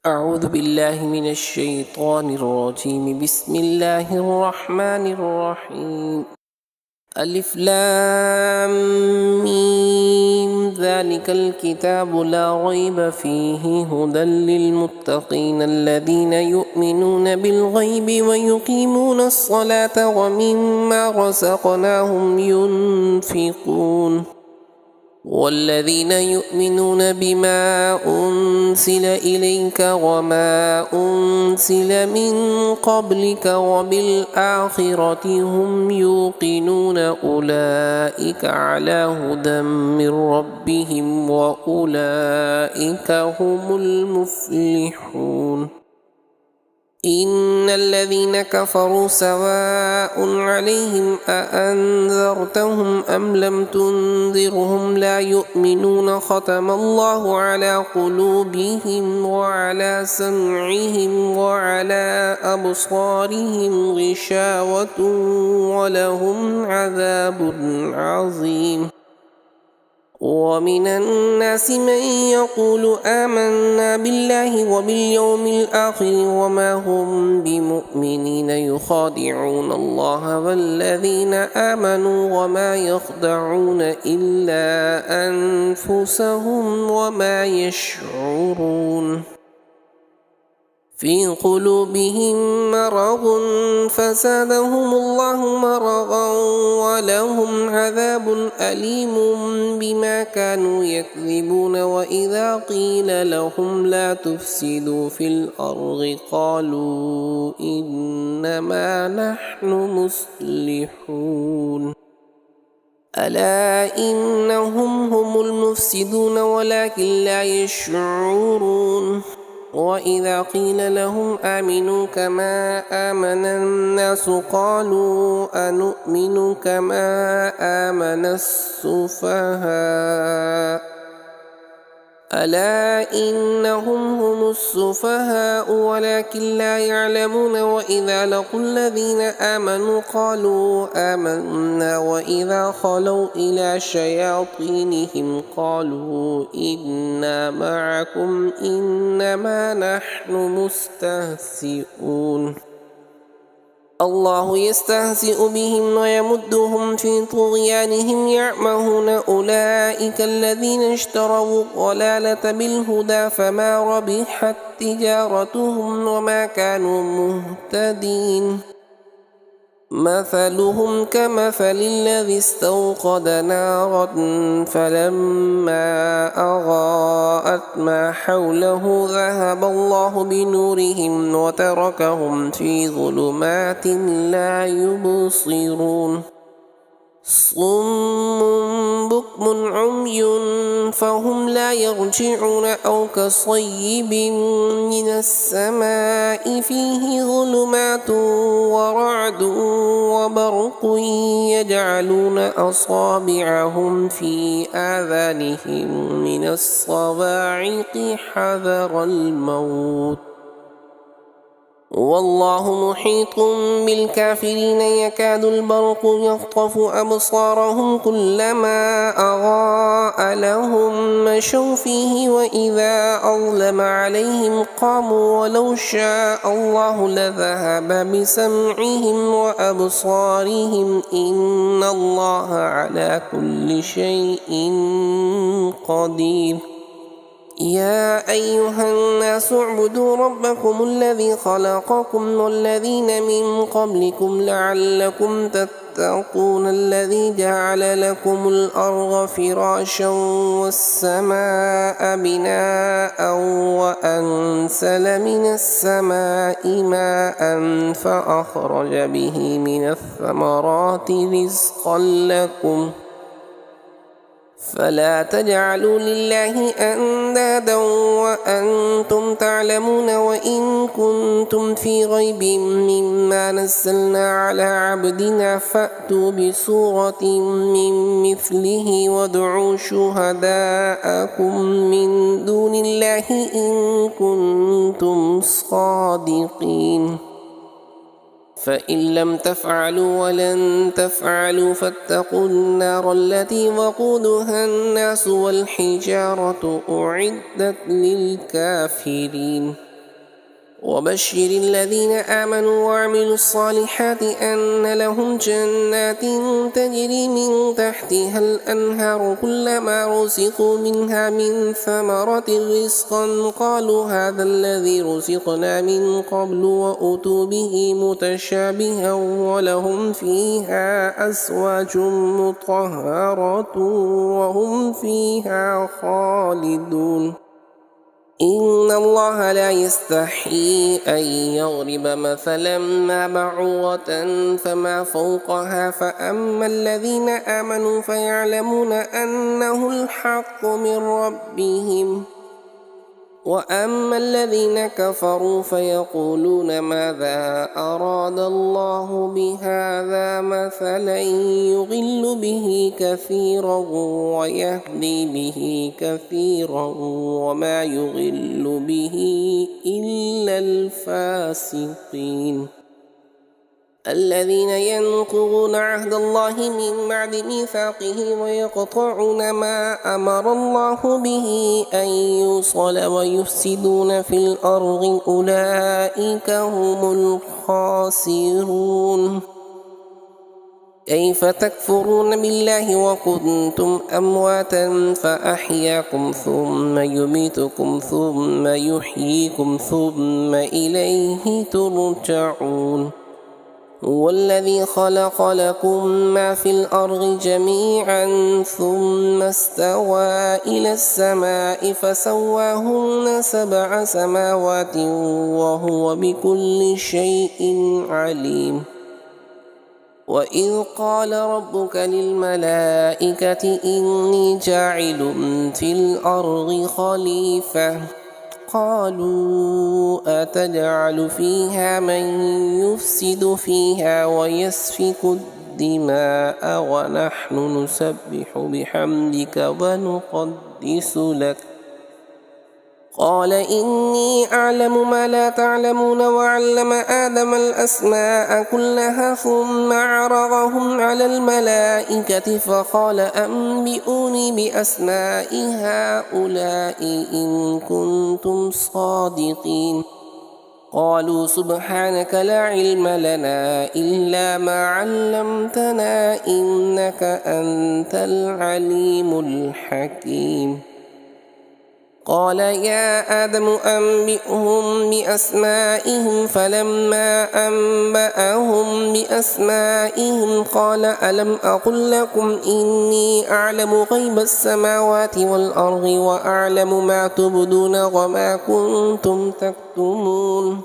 أعوذ بالله من الشيطان الرجيم. بسم الله الرحمن الرحيم. ألف لام ميم. ذلك الكتاب لا ريب فيه هدى للمتقين الذين يؤمنون بالغيب ويقيمون الصلاة ومما رزقناهم ينفقون والذين يؤمنون بما أنزل إليك وما أنزل من قبلك وبالآخرة هم يوقنون أولئك على هدى من ربهم وأولئك هم المفلحون. إن الذين كفروا سواء عليهم أأنذرتهم أم لم تنذرهم لا يؤمنون. ختم الله على قلوبهم وعلى سمعهم وعلى أبصارهم غشاوة ولهم عذاب عظيم. ومن الناس من يقول آمنا بالله وباليوم الآخر وما هم بمؤمنين يخادعون الله والذين آمنوا وما يخدعون إلا أنفسهم وما يشعرون. في قلوبهم مرض فزادهم الله مرضا ولهم عذاب أليم بما كانوا يكذبون. وإذا قيل لهم لا تفسدوا في الأرض قالوا إنما نحن مصلحون. ألا إنهم هم المفسدون ولكن لا يشعرون. وإذا قيل لهم آمنوا كما آمن الناس قالوا أنؤمن كما آمن السفهاء. ألا إنهم هم السفهاء ولكن لا يعلمون. وإذا لقوا الذين آمنوا قالوا آمنا وإذا خلوا إلى شياطينهم قالوا إنا معكم إنما نحن مستهزئون. الله يستهزئ بهم ويمدهم في طغيانهم يعمهون. أولئك الذين اشتروا الضلالة بالهدى فما ربحت تجارتهم وما كانوا مهتدين. مثلهم كمثل الذي استوقد نارا فلما أضاءت ما حوله ذهب الله بنورهم وتركهم في ظلمات لا يبصرون. صم بكم عمي فهم لا يرجعون. أو كصيب من السماء فيه ظلمات ورعد وبرق يجعلون أصابعهم في آذانهم من الصواعق حذر الموت والله محيط بالكافرين. يكاد البرق يخطف أبصارهم كلما أضاء لهم مشوا فيه وإذا أظلم عليهم قاموا. ولو شاء الله لذهب بسمعهم وأبصارهم إن الله على كل شيء قدير. يا أيها الناس اعبدوا ربكم الذي خلقكم والذين من قبلكم لعلكم تتقون. الذي جعل لكم الأرض فراشا والسماء بناء وأنزل من السماء ماء فأخرج به من الثمرات رزقا لكم فلا تجعلوا لله أندادا وأنتم تعلمون. وإن كنتم في ريب مما نزلنا على عبدنا فأتوا بسورة من مثله وادعوا شهداءكم من دون الله إن كنتم صادقين. فإن لم تفعلوا ولن تفعلوا فاتقوا النار التي وقودها الناس والحجارة أعدت للكافرين وبشر الذين آمنوا وعملوا الصالحات أن لهم جنات تجري من تحتها الأنهار كلما رزقوا منها من ثمرة رزقا قالوا هذا الذي رزقنا من قبل وأتوا به متشابها ولهم فيها أزواج مطهرة وهم فيها خالدون. إن الله لا يستحيي أن يضرب مثلا ما بعوضة فما فوقها فأما الذين آمنوا فيعلمون أنه الحق من ربهم وأما الذين كفروا فيقولون ماذا أراد الله بهذا مثلا يضل به كثيرا ويهدي به كثيرا وما يضل به إلا الفاسقين الذين ينقضون عهد الله من بعد ميثاقه ويقطعون ما أمر الله به أن يوصل ويفسدون في الأرض أولئك هم الخاسرون. كيف تكفرون بالله وكنتم أمواتا فأحياكم ثم يميتكم ثم يحييكم ثم إليه ترجعون. هو الذي خلق لكم ما في الأرض جميعا ثم استوى إلى السماء فسواهن 7 سماوات وهو بكل شيء عليم. وإذ قال ربك للملائكة إني جاعل في الأرض خليفة قالوا أتجعل فيها من يفسد فيها ويسفك الدماء ونحن نسبح بحمدك ونقدس لك قال إني أعلم ما لا تعلمون وعلم آدم الأسماء كلها ثم عرضهم على الملائكة فقال أنبئوني بأسماء هؤلاء إن كنتم صادقين قالوا سبحانك لا علم لنا إلا ما علمتنا إنك أنت العليم الحكيم. قال يا آدم أنبئهم بأسمائهم فلما أنبأهم بأسمائهم قال ألم أقل لكم إني أعلم غيب السماوات والأرض وأعلم ما تبدون وما كنتم تكتمون.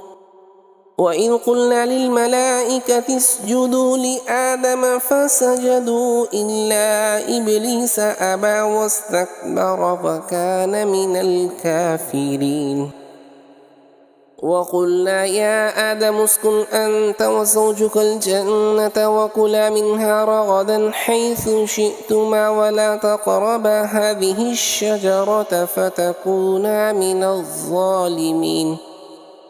وإذ قلنا للملائكة اسجدوا لآدم فسجدوا إلا إبليس أبى واستكبر فكان من الكافرين. وقلنا يا آدم اسكن أنت وزوجك الجنة وكلا منها رغدا حيث شئتما ولا تقربا هذه الشجرة فتكونا من الظالمين.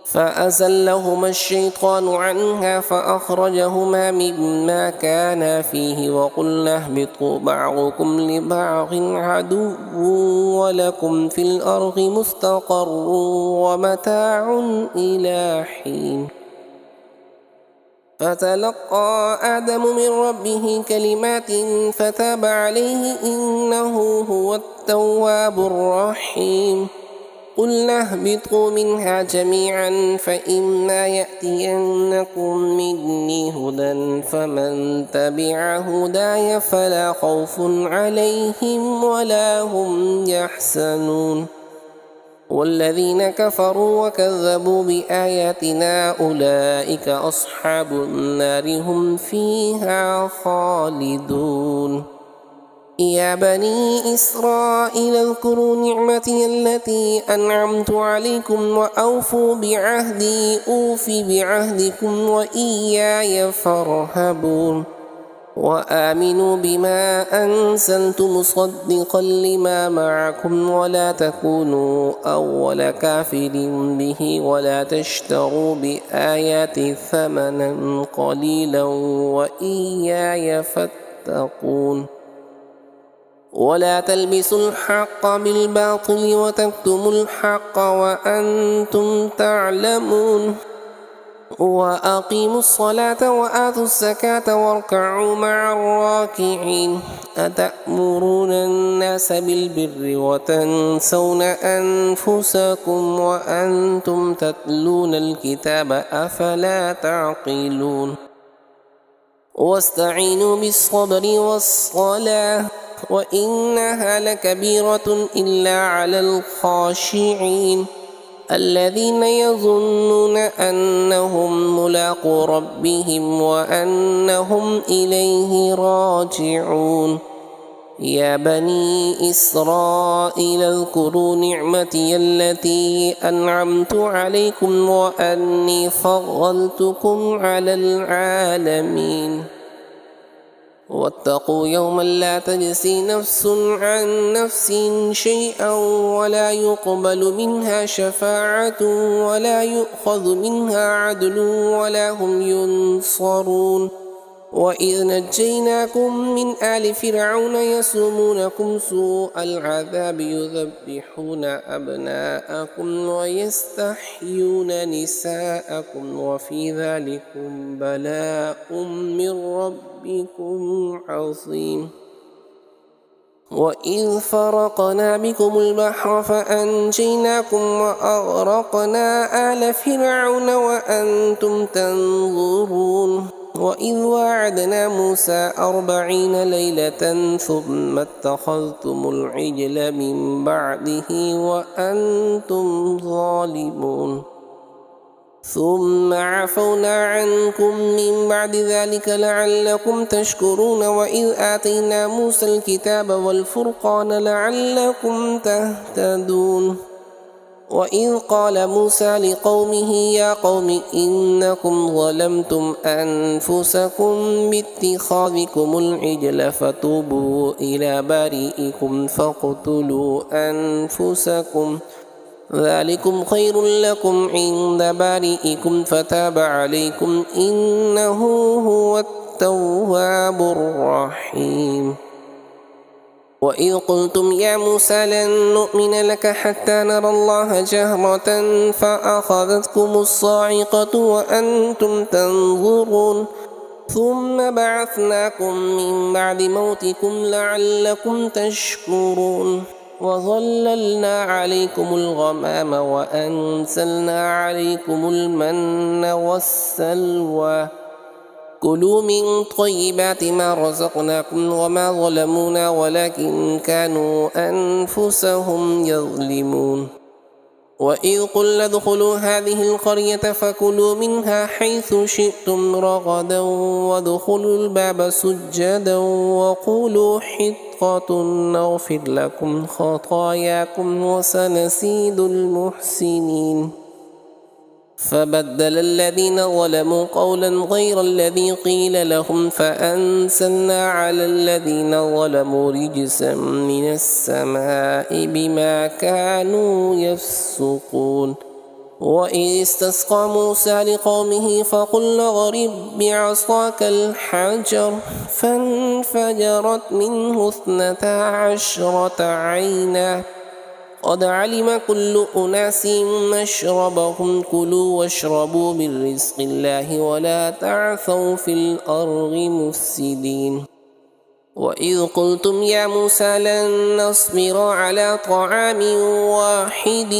فأزلهما الشيطان عنها فأخرجهما مما كانا فيه وقلنا اهبطوا بعضكم لبعض عدو ولكم في الأرض مستقر ومتاع إلى حين. فتلقى آدم من ربه كلمات فتاب عليه إنه هو التواب الرحيم. قلنا اهبطوا منها جميعا فإما يأتينكم مني هدى فمن تبع هداي فلا خوف عليهم ولا هم يحزنون. والذين كفروا وكذبوا بآياتنا أولئك أصحاب النار هم فيها خالدون. يا بني إسرائيل اذكروا نعمتي التي أنعمت عليكم وأوفوا بعهدي أوف بعهدكم وإياي فارهبون. وآمنوا بما أنزلت مصدقا لما معكم ولا تكونوا أول كافر به ولا تشتروا بآياتي ثمنا قليلا وإياي فاتقون. ولا تلبسوا الحق بالباطل وتكتموا الحق وأنتم تعلمون وأقيموا الصلاة وآتوا الزكاة واركعوا مع الراكعين أتأمرون الناس بالبر وتنسون أنفسكم وأنتم تتلون الكتاب أفلا تعقلون واستعينوا بالصبر والصلاة وإنها لكبيرة إلا على الخاشعين الذين يظنون أنهم ملاقو ربهم وأنهم إليه راجعون يا بني إسرائيل اذكروا نعمتي التي أنعمت عليكم وأني فضلتكم على العالمين واتقوا يوما لا تجزي نفس عن نفس شيئا ولا يقبل منها شفاعة ولا يؤخذ منها عدل ولا هم ينصرون وإذ نجيناكم من آل فرعون يسومونكم سوء العذاب يذبحون أبناءكم ويستحيون نساءكم وفي ذلكم بلاء من ربكم عظيم وإذ فرقنا بكم البحر فأنجيناكم وأغرقنا آل فرعون وأنتم تنظرون وإذ واعدنا موسى 40 ليلة ثم اتخذتم العجل من بعده وأنتم ظالمون ثم عفونا عنكم من بعد ذلك لعلكم تشكرون وإذ آتينا موسى الكتاب والفرقان لعلكم تهتدون وإذ قال موسى لقومه يا قوم إنكم ظلمتم أنفسكم باتخاذكم العجل فتوبوا إلى بارئكم فاقتلوا أنفسكم ذلكم خير لكم عند بارئكم فتاب عليكم إنه هو التواب الرحيم وإذ قلتم يا موسى لن نؤمن لك حتى نرى الله جهرة فأخذتكم الصاعقة وأنتم تنظرون ثم بعثناكم من بعد موتكم لعلكم تشكرون وظللنا عليكم الغمام وأنزلنا عليكم المن والسلوى كلوا من طيبات ما رزقناكم وما ظلمونا ولكن كانوا أنفسهم يظلمون وإذ قلنا ادخلوا هذه القرية فكلوا منها حيث شئتم رغدا وادخلوا الباب سجدا وقولوا حطة نغفر لكم خطاياكم وسنزيد المحسنين فبدل الذين ظلموا قولا غير الذي قيل لهم فأنزلنا على الذين ظلموا رجزا من السماء بما كانوا يفسقون وإذ استسقى موسى لقومه فقلنا اضرب بعصاك الحجر فانفجرت منه 12 عينا قد علم كل أناس مشربهم كلوا واشربوا من رزق الله ولا تعثوا في الأرض مفسدين وإذ قلتم يا موسى لن نصبر على طعام واحد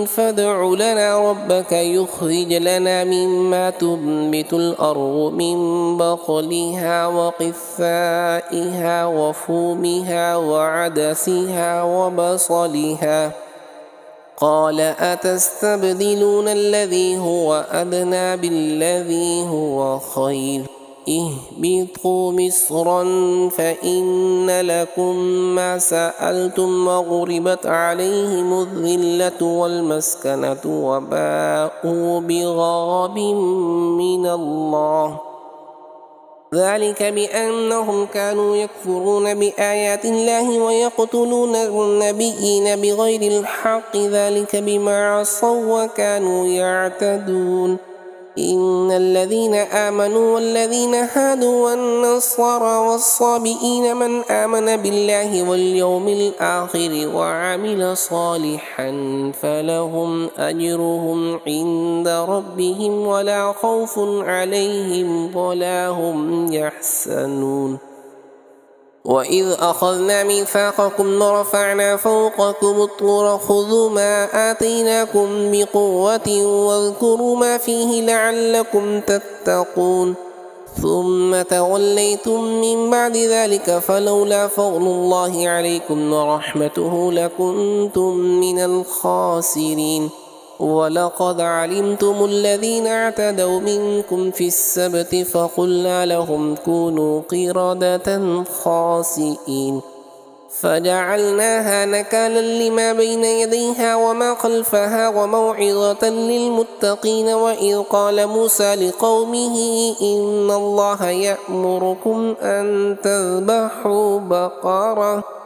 فادع لنا ربك يخرج لنا مما تنبت الأرض من بقلها وقثائها وفومها وعدسها وبصلها قال أتستبدلون الذي هو أدنى بالذي هو خير اهبطوا مصرا فإن لكم ما سألتم وغربت عليهم الذلة والمسكنة وباءوا بغضب من الله ذلك بأنهم كانوا يكفرون بآيات الله ويقتلون النبيين بغير الحق ذلك بما عصوا وكانوا يعتدون إن الذين آمنوا والذين هادوا والنصارى والصابئين من آمن بالله واليوم الآخر وعمل صالحا فلهم أجرهم عند ربهم ولا خوف عليهم ولا هم يحزنون وإذ أخذنا ميثاقكم ورفعنا فوقكم الطور خذوا ما آتيناكم بقوة واذكروا ما فيه لعلكم تتقون ثم توليتم من بعد ذلك فلولا فضل الله عليكم ورحمته لكنتم من الخاسرين ولقد علمتم الذين اعتدوا منكم في السبت فقلنا لهم كونوا قردة خاسئين فجعلناها نكالا لما بين يديها وما خلفها وموعظة للمتقين وإذ قال موسى لقومه إن الله يأمركم أن تذبحوا بقرة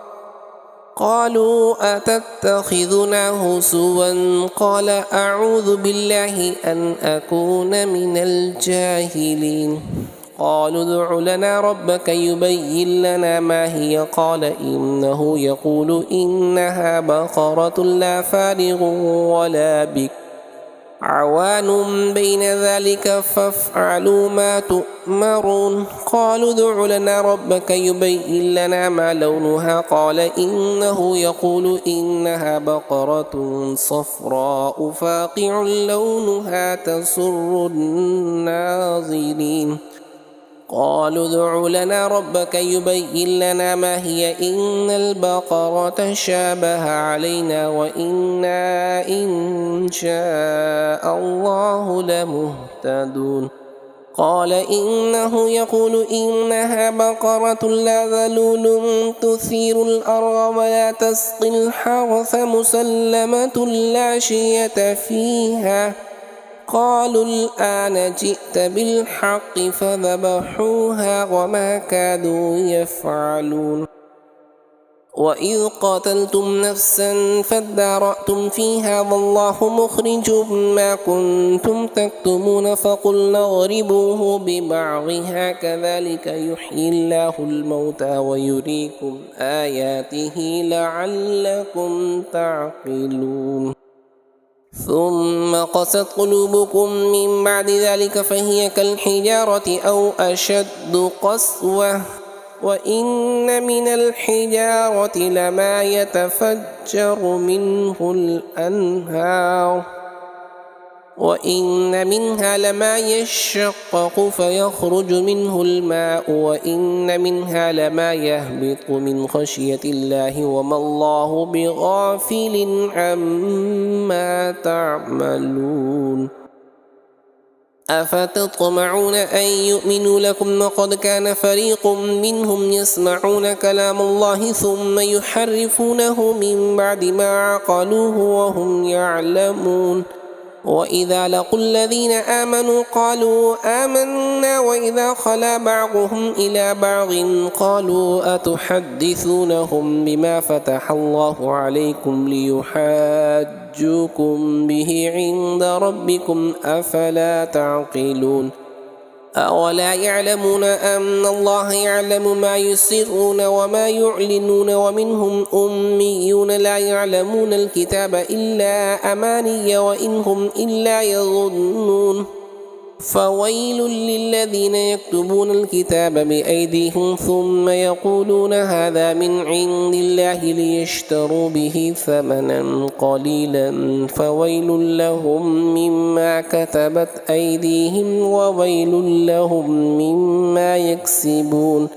قالوا أتتخذنا هزوا قال أعوذ بالله أن أكون من الجاهلين قالوا ادع لنا ربك يبين لنا ما هي قال إنه يقول إنها بقرة لا فارغ ولا بك عوان بين ذلك فافعلوا ما تؤمرون قالوا ادع لنا ربك يبين لنا ما لونها قال إنه يقول إنها بقرة صفراء فاقع لونها تسر الناظرين قالوا ادع لنا ربك يبين لنا ما هي إن البقرة شابه علينا وإنا إن شاء الله لمهتدون قال إنه يقول إنها بقرة لا ذلول تثير الأرض ولا تسقي الحرث مسلمة لا شية فيها قالوا الآن جئت بالحق فذبحوها وما كادوا يفعلون وإذ قتلتم نفسا فادارأتم فيها والله مخرج ما كنتم تكتمون فقلنا اضربوه ببعضها كذلك يحيي الله الموتى ويريكم آياته لعلكم تعقلون ثم قست قلوبكم من بعد ذلك فهي كالحجارة أو أشد قسوة وإن من الحجارة لما يتفجر منه الأنهار وإن منها لما يشقق فيخرج منه الماء وإن منها لما يهبط من خشية الله وما الله بغافل عما تعملون أفتطمعون أن يؤمنوا لكم وقد كان فريق منهم يسمعون كلام الله ثم يحرفونه من بعد ما عقلوه وهم يعلمون وإذا لقوا الذين آمنوا قالوا آمنا وإذا خلا بعضهم إلى بعض قالوا أتحدثونهم بما فتح الله عليكم ليحاجوكم به عند ربكم أفلا تعقلون أولا يعلمون أن الله يعلم ما يسرون وما يعلنون ومنهم أميون لا يعلمون الكتاب إلا أماني وإنهم إلا يظنون فويل للذين يكتبون الكتاب بأيديهم ثم يقولون هذا من عند الله ليشتروا به ثمنا قليلا فويل لهم مما كتبت أيديهم وويل لهم مما يكسبون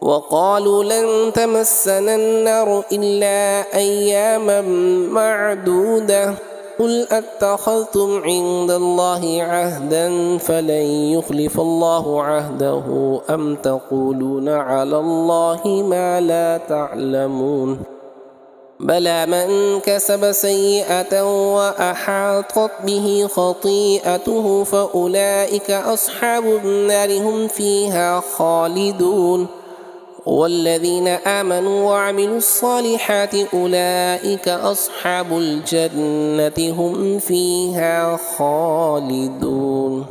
وقالوا لن تمسنا النار إلا أياما معدودة قل أتخذتم عند الله عهدا فلن يخلف الله عهده أم تقولون على الله ما لا تعلمون بلى من كسب سيئة وأحاطت به خطيئته فأولئك أصحاب النار هم فيها خالدون والذين آمنوا وعملوا الصالحات أولئك أصحاب الجنة هم فيها خالدون.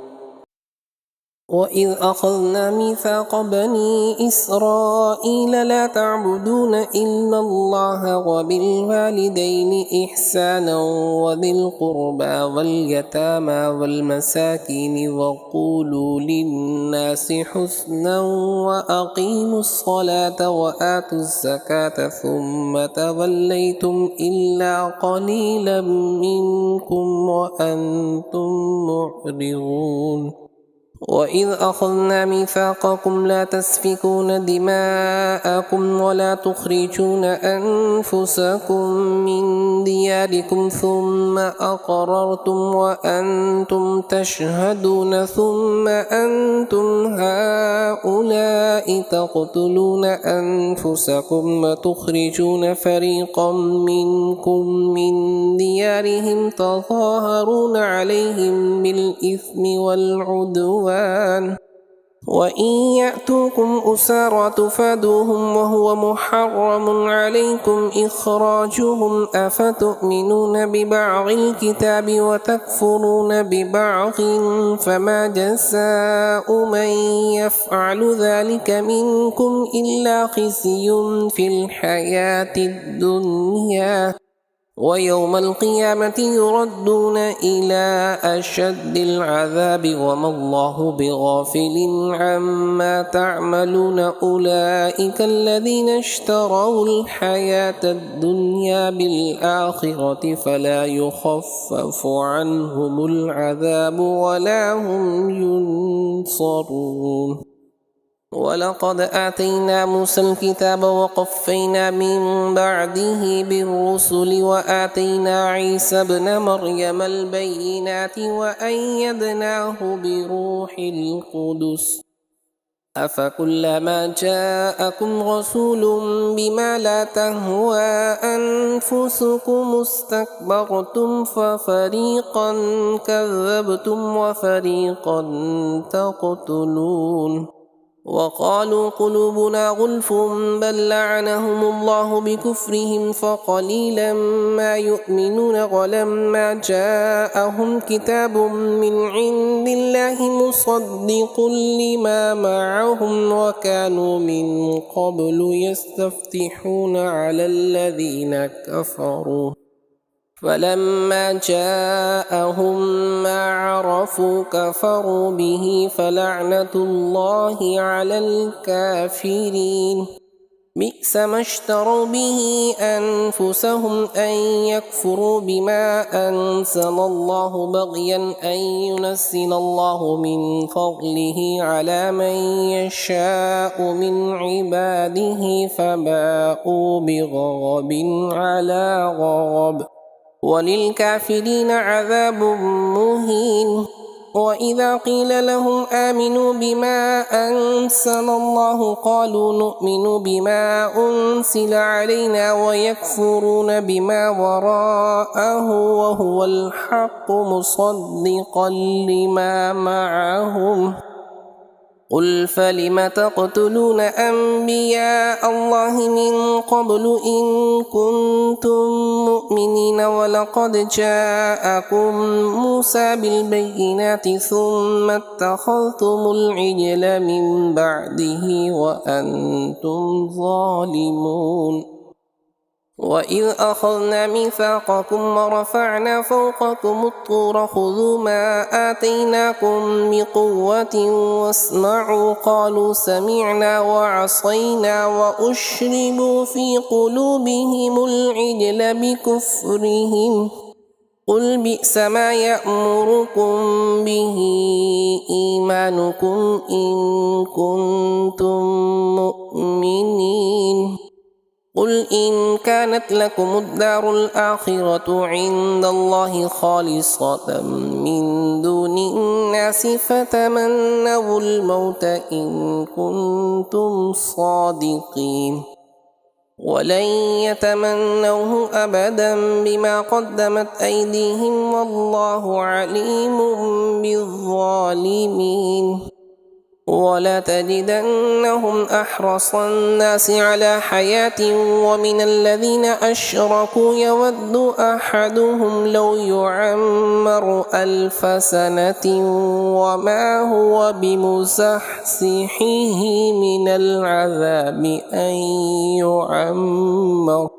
وإذ أخذنا ميثاق بني إسرائيل لا تعبدون إلا الله وبالوالدين إحسانا وذي القربى واليتامى والمساكين وقولوا للناس حسنا وأقيموا الصلاة وآتوا الزكاة ثم توليتم إلا قليلا منكم وأنتم معرضون. وإذ أخذنا ميثاقكم لا تسفكون دماءكم ولا تخرجون أنفسكم من دياركم ثم أقررتم وأنتم تشهدون ثم أنتم هؤلاء تقتلون أنفسكم وتخرجون فريقا منكم من ديارهم تظاهرون عليهم بالإثم والعدوان وإن يأتوكم أسارى تفادوهم وهو محرم عليكم إخراجهم أفتؤمنون ببعض الكتاب وتكفرون ببعض فما جزاء من يفعل ذلك منكم إلا خزي في الحياة الدنيا ويوم القيامة يردون إلى أشد العذاب وما الله بغافل عما تعملون أولئك الذين اشتروا الحياة الدنيا بالآخرة فلا يخفف عنهم العذاب ولا هم ينصرون. ولقد آتينا موسى الكتاب وقفينا من بعده بالرسل وآتينا عيسى ابن مريم البينات وأيدناه بروح القدس أفكلما جاءكم رسول بما لا تهوى أنفسكم استكبرتم ففريقا كذبتم وفريقا تقتلون. وقالوا قلوبنا غلف بل لعنهم الله بكفرهم فقليلا ما يؤمنون ولما جاءهم كتاب من عند الله مصدق لما معهم وكانوا من قبل يستفتحون على الذين كفروا فلما جاءهم ما عرفوا كفروا به فلعنة الله على الكافرين. بئس ما اشتروا به أنفسهم أن يكفروا بما أنزل الله بغيا أن ينزل الله من فضله على من يشاء من عباده فباءوا بغضب على غضب وللكافرين عذاب مهين. وإذا قيل لهم آمنوا بما أنزل الله قالوا نؤمن بما أنزل علينا ويكفرون بما وراءه وهو الحق مصدقا لما معهم. قل فلم تقتلون أنبياء الله من قبل إن كنتم مؤمنين ولقد جاءكم موسى بالبينات ثم اتخذتم العجل من بعده وأنتم ظالمون. وإذ أخذنا ميثاقكم ورفعنا فوقكم الطور خذوا ما آتيناكم بقوة واسمعوا قالوا سمعنا وعصينا وأشربوا في قلوبهم العجل بكفرهم قل بئس ما يأمركم به إيمانكم إن كنتم مؤمنين. قل إن كانت لكم الدار الآخرة عند الله خالصة من دون الناس فتمنوا الموت إن كنتم صادقين ولن يتمنوه أبدا بما قدمت أيديهم والله عليم بالظالمين. ولتجدنهم أحرص الناس على حياة ومن الذين أشركوا يود أحدهم لو يعمر 1000 سنة وما هو بمزحزحه من العذاب أن يعمر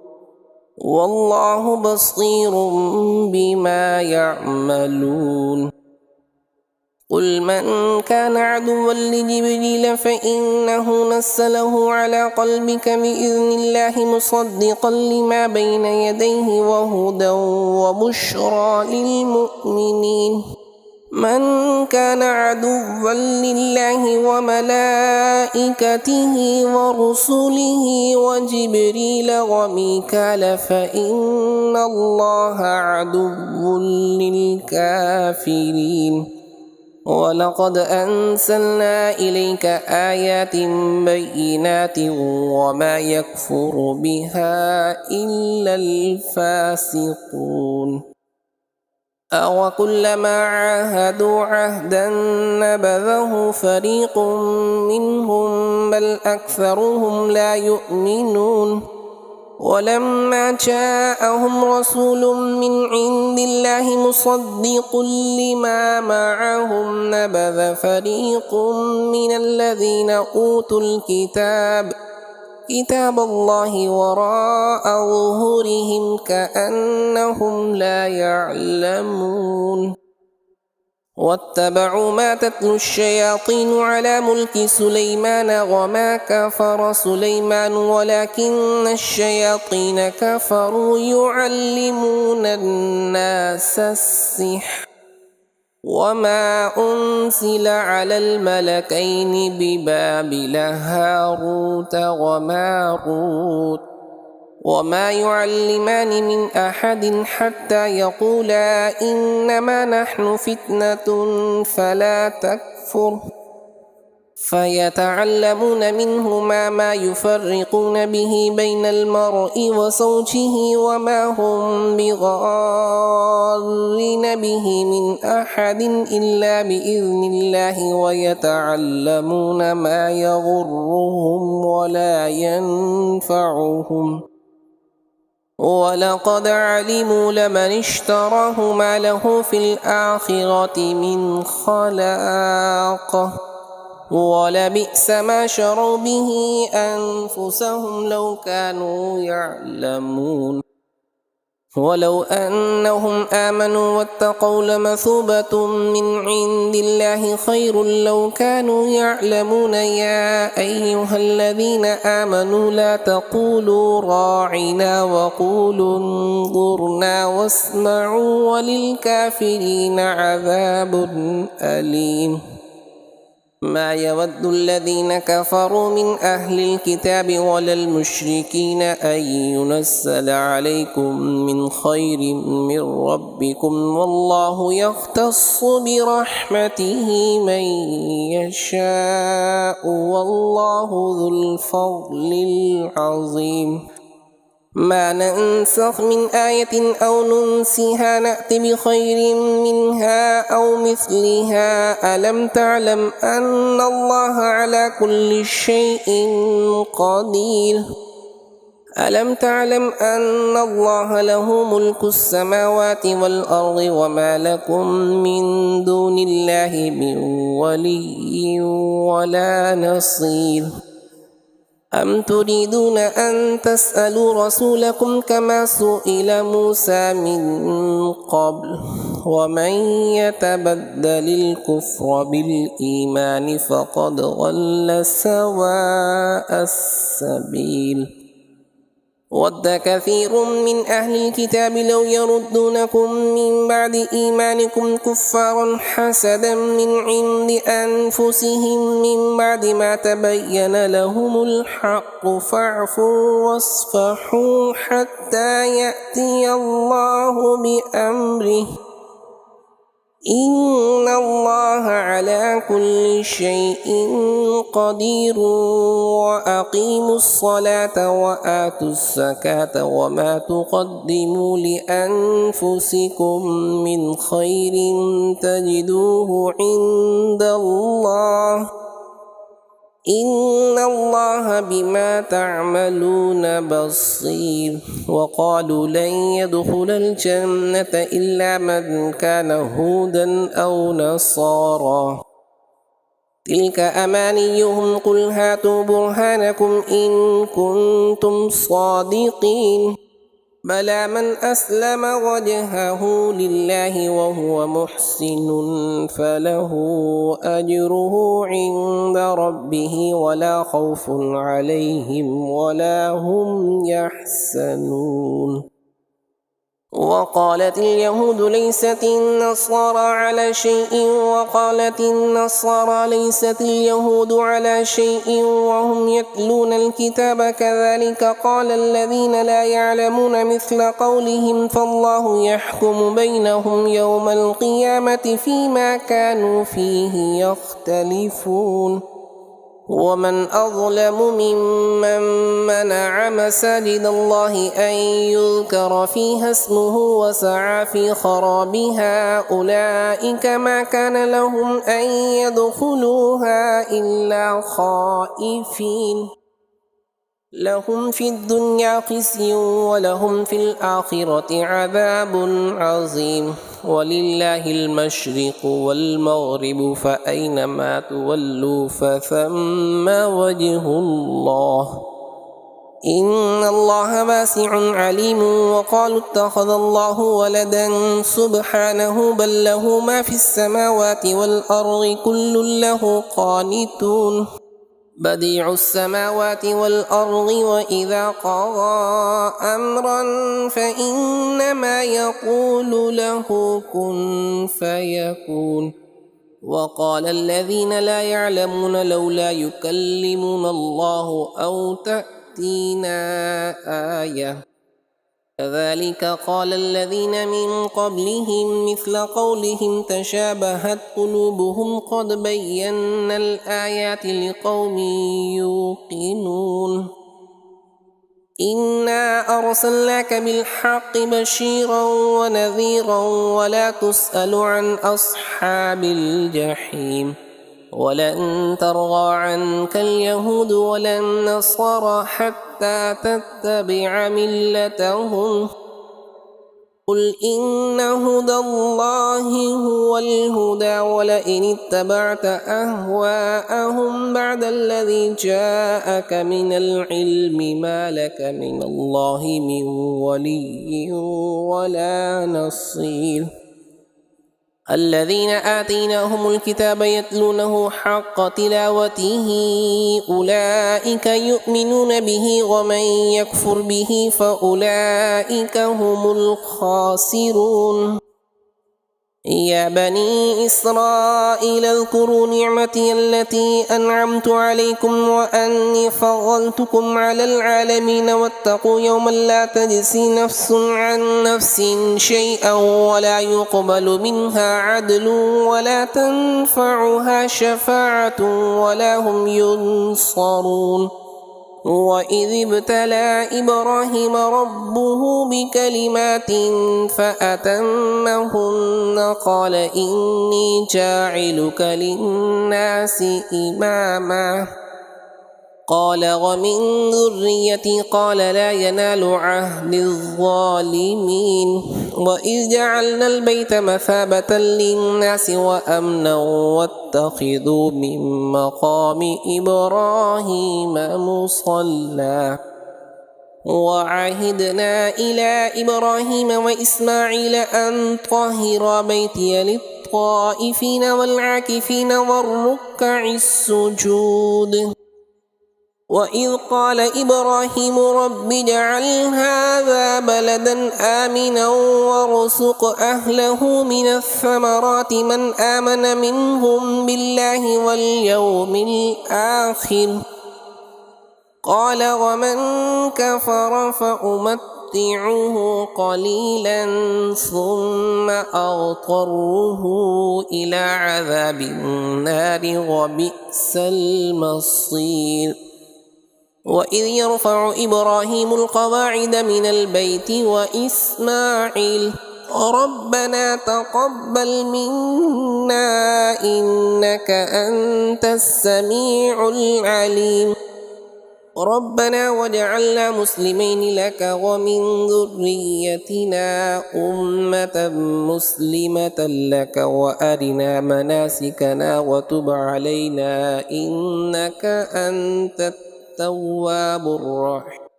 والله بصير بما يعملون. قل من كان عدوا لجبريل فإنه نزله على قلبك بإذن الله مصدقا لما بين يديه وهدى وبشرى للمؤمنين. من كان عدوا لله وملائكته ورسله وجبريل وميكال فإن الله عدو للكافرين. ولقد أنزلنا إليك آيات بينات وما يكفر بها إلا الفاسقون. أوكلما عاهدوا عهدا نبذه فريق منهم بل أكثرهم لا يؤمنون. ولما جاءهم رسول من عند الله مصدق لما معهم نبذ فريق من الذين أوتوا كتاب الله وراء ظهورهم كأنهم لا يعلمون. واتبعوا ما تتلو الشياطين على ملك سليمان وما كفر سليمان ولكن الشياطين كفروا يعلمون الناس السحر وما أنزل على الملكين ببابل هاروت وماروت وما يعلمان من أحد حتى يقولا إنما نحن فتنة فلا تكفر فيتعلمون منهما ما يفرقون به بين المرء وزوجه وما هم بضارين به من أحد إلا بإذن الله ويتعلمون ما يضرهم ولا ينفعهم ولقد علموا لمن اشتراه ما له في الآخرة من خلاق ولبئس ما شروا به أنفسهم لو كانوا يعلمون. ولو أنهم آمنوا واتقوا لمثوبة من عند الله خير لو كانوا يعلمون. يا أيها الذين آمنوا لا تقولوا راعنا وقولوا انظرنا واسمعوا وللكافرين عذاب أليم. ما يود الذين كفروا من أهل الكتاب ولا المشركين أن ينزل عليكم من خير من ربكم والله يختص برحمته من يشاء والله ذو الفضل العظيم. ما ننسخ من آية أو ننسها نأت بخير منها أو مثلها. ألم تعلم أن الله على كل شيء قدير. ألم تعلم أن الله له ملك السماوات والأرض وما لكم من دون الله من ولي ولا نصير. أم تريدون أن تسألوا رسولكم كما سئل موسى من قبل ومن يتبدل الكفر بالإيمان فقد ضل سواء السبيل. ود كثير من أهل الكتاب لو يردونكم من بعد إيمانكم كفارا حسدا من عند أنفسهم من بعد ما تبين لهم الحق فاعفوا واصفحوا حتى يأتي الله بأمره إن الله على كل شيء قدير. وأقيموا الصلاة وآتوا الزكاة وما تقدموا لأنفسكم من خير تجدوه عند الله إن الله بما تعملون بصير وقالوا لن يدخل الجنة إلا من كان هودا أو نصارى تلك أمانيهم قل هاتوا برهانكم إن كنتم صادقين بلى من أسلم وجهه لله وهو محسن فله أجره عند ربه ولا خوف عليهم ولا هم يحزنون وقالت اليهود ليست النصارى على شيء وقالت النصارى ليست اليهود على شيء وهم يتلون الكتاب كذلك قال الذين لا يعلمون مثل قولهم فالله يحكم بينهم يوم القيامة فيما كانوا فيه يختلفون ومن أظلم ممن منع مساجد الله أن يذكر فيها اسمه وسعى في خرابها أولئك ما كان لهم أن يدخلوها إلا خائفين لهم في الدنيا خزي ولهم في الآخرة عذاب عظيم ولله المشرق والمغرب فأينما تولوا فثم وجه الله إن الله واسع عليم وقالوا اتخذ الله ولدا سبحانه بل له ما في السماوات والأرض كل له قانتون بديع السماوات والأرض وإذا قضى أمرا فإنما يقول له كن فيكون وقال الذين لا يعلمون لولا يكلمنا الله أو تأتينا آية كذلك قال الذين من قبلهم مثل قولهم تشابهت قلوبهم قد بينا الآيات لقوم يوقنون إنا أرسلناك بالحق بشيرا ونذيرا ولا تسأل عن أصحاب الجحيم ولن ترضى عنك اليهود ولا النصارى حتى تتبع ملتهم قل إن هدى الله هو الهدى ولئن اتبعت أهواءهم بعد الذي جاءك من العلم ما لك من الله من ولي ولا نصير الذين آتيناهم الكتاب يتلونه حق تلاوته أولئك يؤمنون به ومن يكفر به فأولئك هم الخاسرون يا بني إسرائيل اذكروا نعمتي التي أنعمت عليكم وأني فضلتكم على العالمين واتقوا يوما لا تجزي نفس عن نفس شيئا ولا يقبل منها عدل ولا تنفعها شفاعة ولا هم ينصرون وإذ ابتلى إبراهيم ربه بكلمات فأتمهن قال إني جاعلك للناس إماما قال ومن ذريتي قال لا ينال عهد الظالمين وإذ جعلنا البيت مثابة للناس وأمنا واتخذوا من مقام إبراهيم مصلى وعهدنا إلى إبراهيم وإسماعيل أن طهر بيتي للطائفين والعاكفين والركع السجود وإذ قال إبراهيم رب اجعل هذا بلدا آمنا وارزق أهله من الثمرات من آمن منهم بالله واليوم الآخر قال ومن كفر فأمتعه قليلا ثم أضطره إلى عذاب النار وبئس المصير وإذ يرفع إبراهيم القواعد من البيت وإسماعيل ربنا تقبل منا إنك أنت السميع العليم ربنا واجعلنا مسلمين لك ومن ذريتنا أمة مسلمة لك وأرنا مناسكنا وتب علينا إنك أنت التواب الرحيم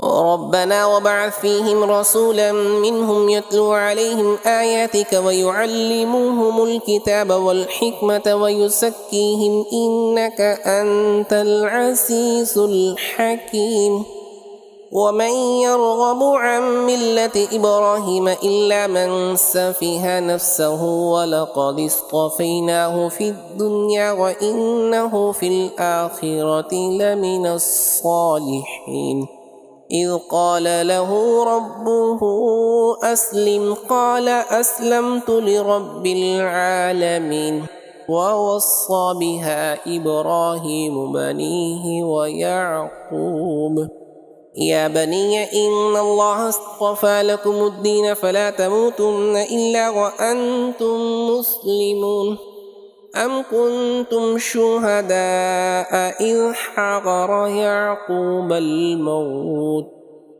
ربنا وابعث فيهم رسولا منهم يتلو عليهم آياتك ويعلموهم الكتاب والحكمة ويزكيهم إنك أنت العزيز الحكيم ومن يرغب عن ملة إبراهيم إلا من سفه نفسه ولقد اصطفيناه في الدنيا وإنه في الآخرة لمن الصالحين إذ قال له ربه أسلم قال أسلمت لرب العالمين ووصى بها إبراهيم بنيه ويعقوب يا بني إن الله اصطفى لكم الدين فلا تموتن إلا وأنتم مسلمون أم كنتم شهداء إذ حضر يعقوب الموت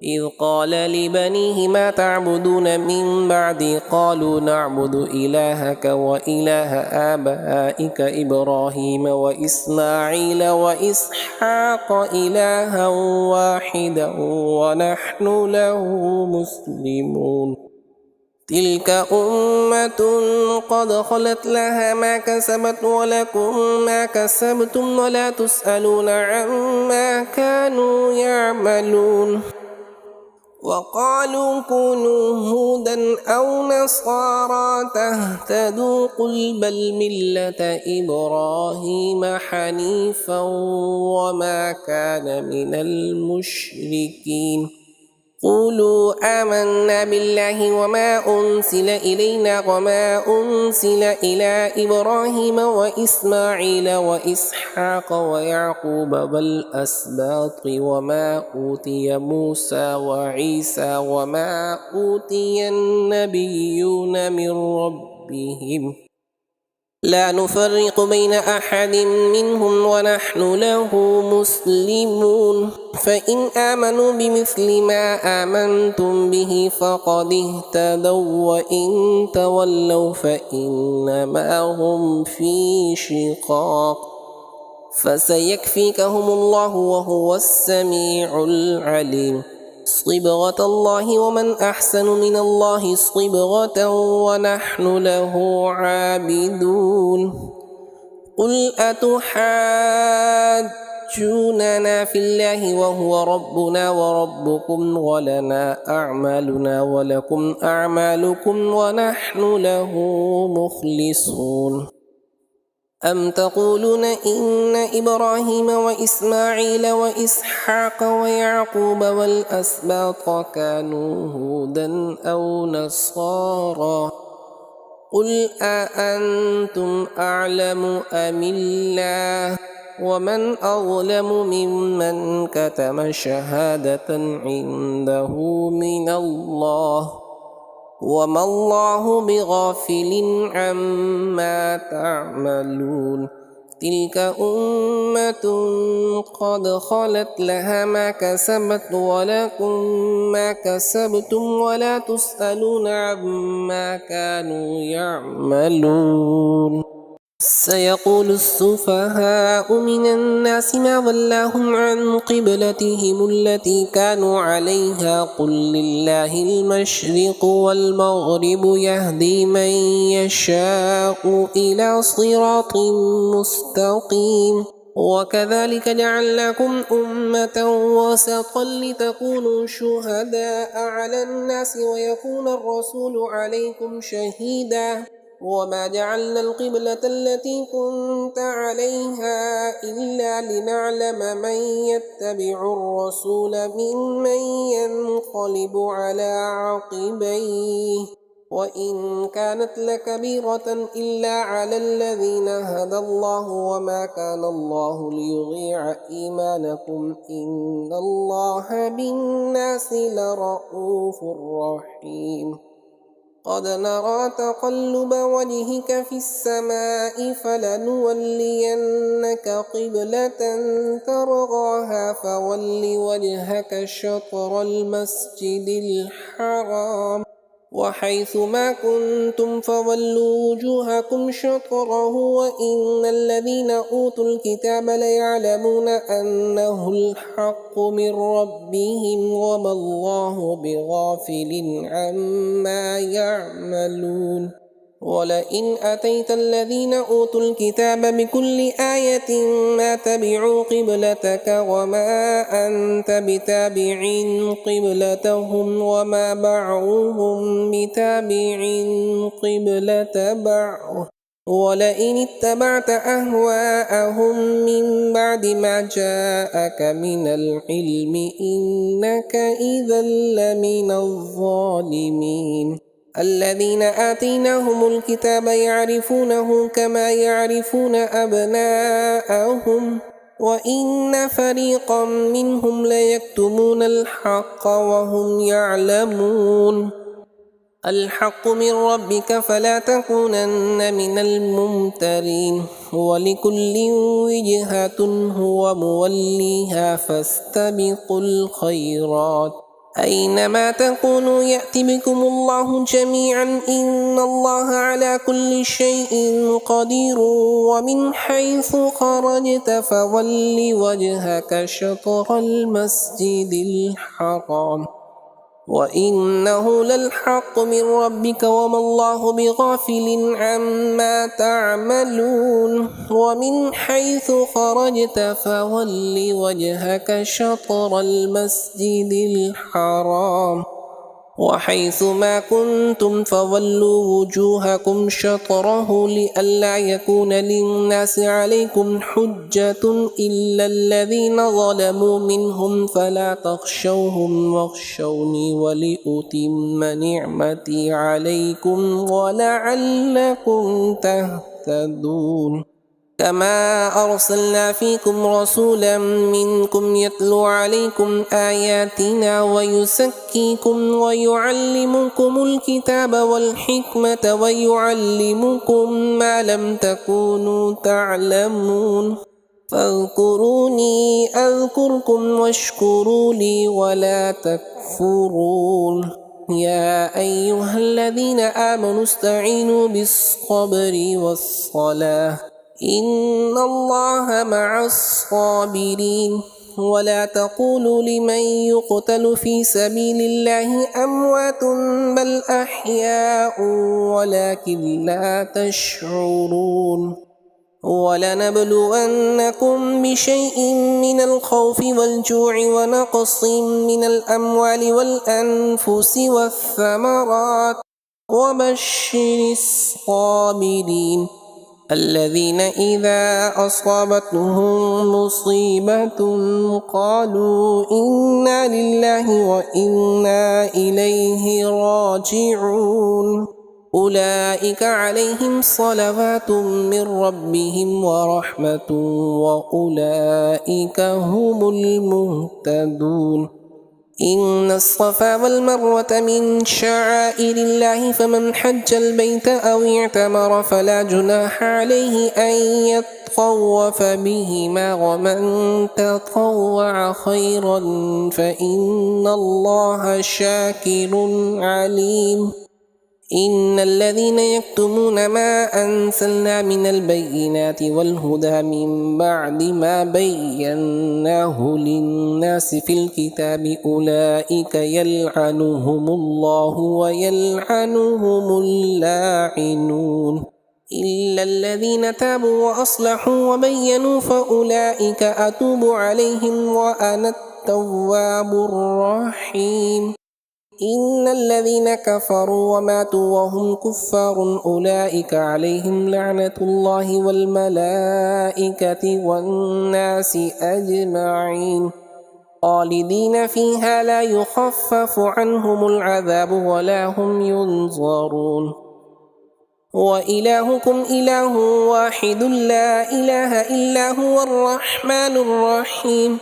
إذ قال لبنيه ما تعبدون من بعدي قالوا نعبد إلهك وإله آبائك إبراهيم وإسماعيل وإسحاق إلها واحدا ونحن له مسلمون تلك أمة قد خلت لها ما كسبت ولكم ما كسبتم ولا تسألون عما كانوا يعملون وقالوا كونوا هودا أو نصارى تهتدوا قل بل ملة إبراهيم حنيفا وما كان من المشركين قولوا آمنا بالله وما أنزل إلينا وما أنزل إلى إبراهيم وإسماعيل وإسحاق ويعقوب والأسباط وما أوتي موسى وعيسى وما أوتي النبيون من ربهم لا نفرق بين أحد منهم ونحن له مسلمون فإن آمنوا بمثل ما آمنتم به فقد اهتدوا وإن تولوا فإنما هم في شقاق فسيكفيكهم الله وهو السميع العليم صبغة الله ومن أحسن من الله صبغة ونحن له عابدون قل أتحاجوننا في الله وهو ربنا وربكم ولنا أعمالنا ولكم أعمالكم ونحن له مخلصون أم تقولون إن إبراهيم وإسماعيل وإسحاق ويعقوب والأسباط كانوا هودا أو نصارى قل أأنتم أعلم أم الله ومن أظلم ممن كتم شهادة عنده من الله وما الله بغافل عما تعملون تلك أمة قد خلت لها ما كسبت ولكم ما كسبتم ولا تسألون عما كانوا يعملون سيقول السفهاء من الناس ما ضلهم عن قبلتهم التي كانوا عليها قل لله المشرق والمغرب يهدي من يشاء إلى صراط مستقيم وكذلك جعلناكم أمة وسطا لتكونوا شهداء على الناس ويكون الرسول عليكم شهيدا وما جعلنا القبلة التي كنت عليها إلا لنعلم من يتبع الرسول ممن ينقلب على عقبيه وإن كانت لكبيرة إلا على الذين هدى الله وما كان الله ليضيع إيمانكم إن الله بالناس لرءوف رحيم قد نرى تقلب وجهك في السماء فلنولينك قبلة ترضاها فول وجهك شطر المسجد الحرام وحيث ما كنتم فولوا وجوهكم شطره وإن الذين أوتوا الكتاب ليعلمون أنه الحق من ربهم وما الله بغافل عما يعملون ولئن أتيت الذين أوتوا الكتاب بكل آية ما تبعوا قبلتك وما أنت بتابع قبلتهم وما بعضهم بتابع قبلة بعض ولئن اتبعت أهواءهم من بعد ما جاءك من العلم إنك إذا لمن الظالمين الذين آتيناهم الكتاب يعرفونه كما يعرفون أبناءهم وإن فريقا منهم ليكتمون الحق وهم يعلمون الحق من ربك فلا تكونن من الممترين ولكل وجهة هو موليها فاستبقوا الخيرات أينما تكونوا يأت بكم الله جميعا إن الله على كل شيء قدير ومن حيث خرجت فول وجهك شطر المسجد الحرام وإنه للحق من ربك وما الله بغافل عما تعملون ومن حيث خرجت فول وجهك شطر المسجد الحرام وحيث ما كنتم فولوا وجوهكم شطره لئلا يكون للناس عليكم حجة إلا الذين ظلموا منهم فلا تخشوهم واخشوني ولأتم نعمتي عليكم ولعلكم تهتدون كما أرسلنا فيكم رسولا منكم يتلو عليكم آياتنا ويزكيكم ويعلمكم الكتاب والحكمة ويعلمكم ما لم تكونوا تعلمون فاذكروني أذكركم واشكروا لي ولا تكفرون يا أيها الذين آمنوا استعينوا بالصبر والصلاة إن الله مع الصابرين ولا تقولوا لمن يقتل في سبيل الله أموات بل أحياء ولكن لا تشعرون ولنبلونكم بشيء من الخوف والجوع ونقص من الأموال والأنفس والثمرات وبشر الصابرين الذين إذا أصابتهم مصيبة قالوا إنا لله وإنا إليه راجعون أولئك عليهم صلوات من ربهم ورحمة وأولئك هم المهتدون إن الصفا والمروة من شعائر الله فمن حج البيت أو اعتمر فلا جناح عليه أن يطوف بهما ومن تطوع خيرا فإن الله شاكر عليم إن الذين يكتمون ما أنزلنا من البينات والهدى من بعد ما بيناه للناس في الكتاب أولئك يلعنهم الله ويلعنهم اللاعنون إلا الذين تابوا وأصلحوا وبينوا فأولئك أتوب عليهم وأنا التواب الرحيم إن الذين كفروا وماتوا وهم كفار أولئك عليهم لعنة الله والملائكة والناس أجمعين خالدين فيها لا يخفف عنهم العذاب ولا هم ينظرون وإلهكم إله واحد لا إله إلا هو الرحمن الرحيم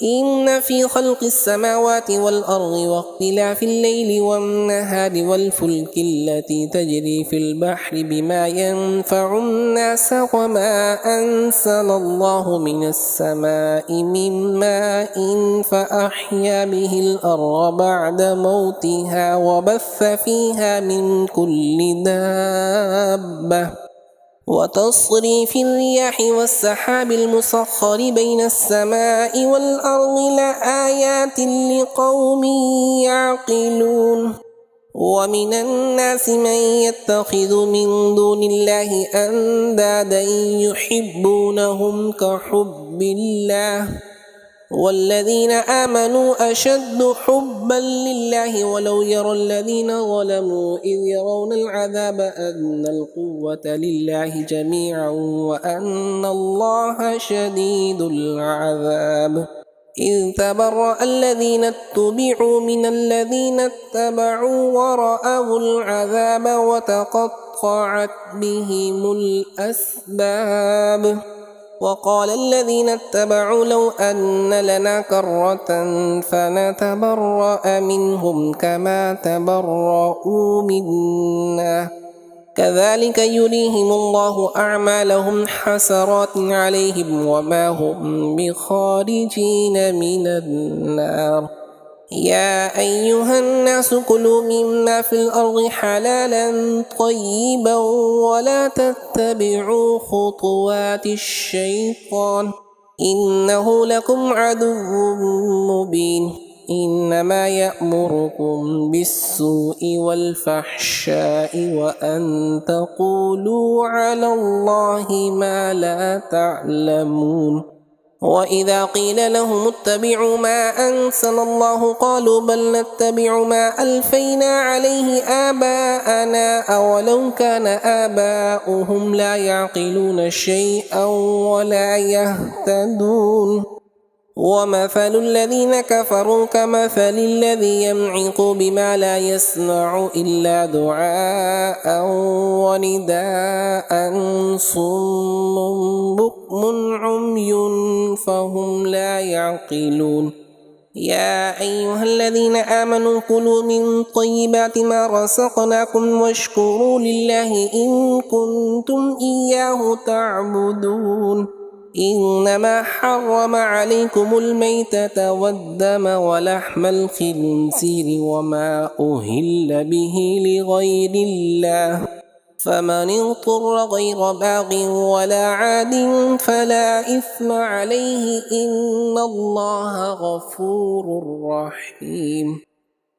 إن في خلق السماوات والأرض واختلاف الليل والنهار والفلك التي تجري في البحر بما ينفع الناس وما أنزل الله من السماء من ماء فأحيا به الأرض بعد موتها وبث فيها من كل دابة وتصريف الرياح والسحاب المسخر بين السماء والأرض لآيات لقوم يعقلون ومن الناس من يتخذ من دون الله أندادا يحبونهم كحب الله والذين آمنوا أشد حبا لله ولو يرى الذين ظلموا إذ يرون العذاب أن القوة لله جميعا وأن الله شديد العذاب إذ تبرأ الذين اتبعوا من الذين اتبعوا ورأوا العذاب وتقطعت بهم الأسباب وقال الذين اتبعوا لو أن لنا كرة فنتبرأ منهم كما تبرؤوا منا كذلك يريهم الله أعمالهم حسرات عليهم وما هم بخارجين من النار يا أيها الناس كلوا مما في الأرض حلالا طيبا ولا تتبعوا خطوات الشيطان إنه لكم عدو مبين إنما يأمركم بالسوء والفحشاء وأن تقولوا على الله ما لا تعلمون وإذا قيل لهم اتبعوا ما أنزل الله قالوا بل نتبع ما ألفينا عليه آباءنا أولو كان آباؤهم لا يعقلون شيئا ولا يهتدون ومثل الذين كفروا كمثل الذي ينعق بما لا يسمع إلا دعاء ونداء صم بكم عمي فهم لا يعقلون يا أيها الذين آمنوا كلوا من طيبات ما رزقناكم واشكروا لله إن كنتم إياه تعبدون إنما حرم عليكم الميتة والدم ولحم الخنزير وما أهل به لغير الله فمن اضطر غير باغ ولا عاد فلا إثم عليه إن الله غفور رحيم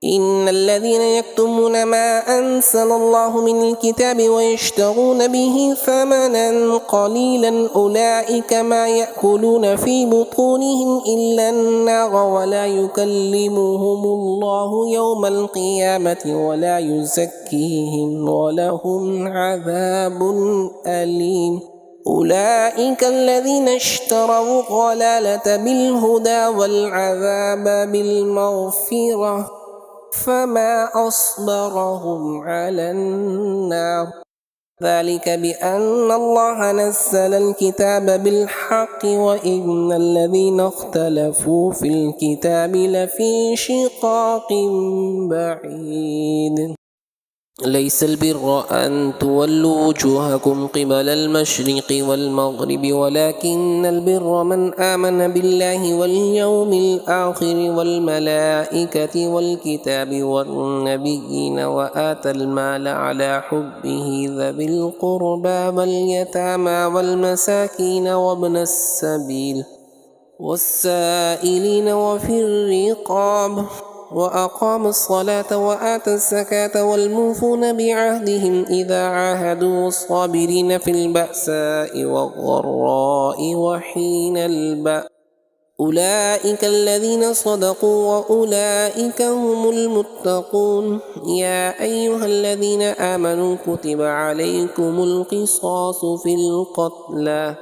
إن الذين يكتمون ما أنزل الله من الكتاب ويشترون به ثمنا قليلا أولئك ما يأكلون في بطونهم إلا النار ولا يكلمهم الله يوم القيامة ولا يزكيهم ولهم عذاب أليم أولئك الذين اشتروا الضلالة بالهدى والعذاب بالمغفرة فما أصبرهم على النار ذلك بأن الله نزل الكتاب بالحق وإن الذين اختلفوا في الكتاب لفي شقاق بعيد ليس البر أن تولوا وجوهكم قبل المشرق والمغرب ولكن البر من آمن بالله واليوم الآخر والملائكة والكتاب والنبيين وآتى المال على حبه ذوي القربى واليتامى والمساكين وابن السبيل والسائلين وفي الرقاب وأقام الصلاة وآتى الزكاة والموفون بعهدهم إذا عاهدوا والصابرين في البأساء والضراء وحين البأس أولئك الذين صدقوا وأولئك هم المتقون يا أيها الذين آمنوا كتب عليكم القصاص في القتلى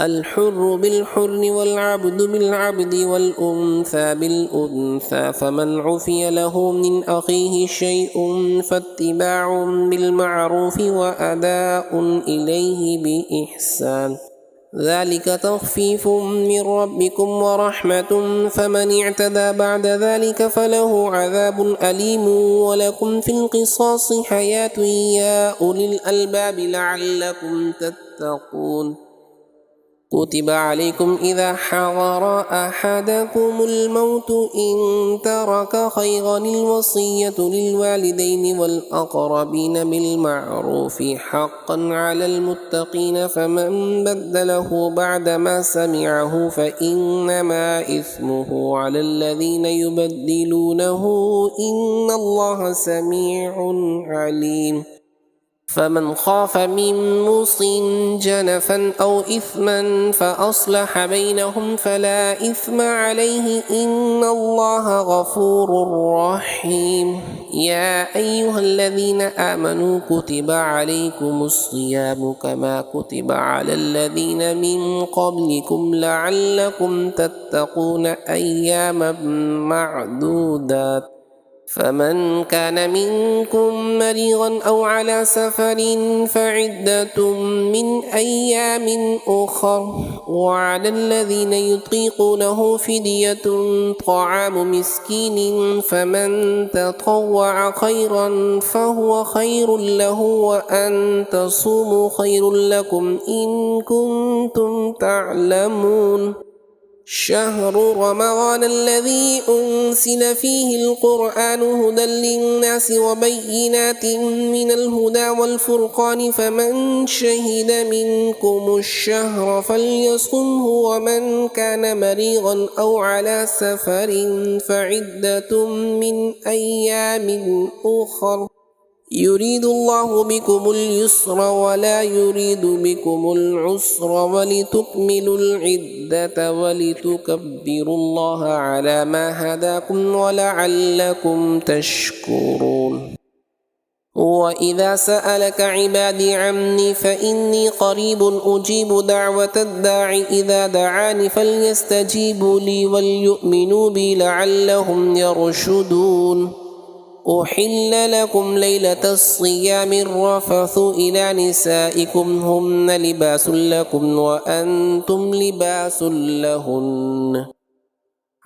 الحر بالحر والعبد بالعبد والأنثى بالأنثى فمن عفي له من أخيه شيء فاتباع بالمعروف وأداء إليه بإحسان ذلك تخفيف من ربكم ورحمة فمن اعتدى بعد ذلك فله عذاب أليم ولكم في القصاص حياة يا أولي الألباب لعلكم تتقون كتب عليكم إذا حضر أحدكم الموت إن ترك خيرا الوصية للوالدين والأقربين بالمعروف حقا على المتقين فمن بدله بعدما سمعه فإنما إثمه على الذين يبدلونه إن الله سميع عليم فمن خاف من موص جنفا أو إثما فأصلح بينهم فلا إثم عليه إن الله غفور رحيم يا أيها الذين آمنوا كتب عليكم الصيام كما كتب على الذين من قبلكم لعلكم تتقون أياما معدودات فمن كان منكم مريضا أو على سفر فعدة من أيام أخر وعلى الذين يطيقونه فدية طعام مسكين فمن تطوع خيرا فهو خير له وأن تصوموا خير لكم إن كنتم تعلمون شهر رمضان الذي أنزل فيه القرآن هدى للناس وبينات من الهدى والفرقان فمن شهد منكم الشهر فليصمه ومن كان مريضا أو على سفر فعدة من أيام أخر يريد الله بكم اليسر ولا يريد بكم العسر ولتكملوا العدة ولتكبروا الله على ما هداكم ولعلكم تشكرون وإذا سألك عبادي عني فإني قريب أجيب دعوة الداع إذا دعاني فليستجيبوا لي وليؤمنوا بي لعلهم يرشدون أحل لكم ليلة الصيام الرفث إلى نسائكم هن لباس لكم وأنتم لباس لهن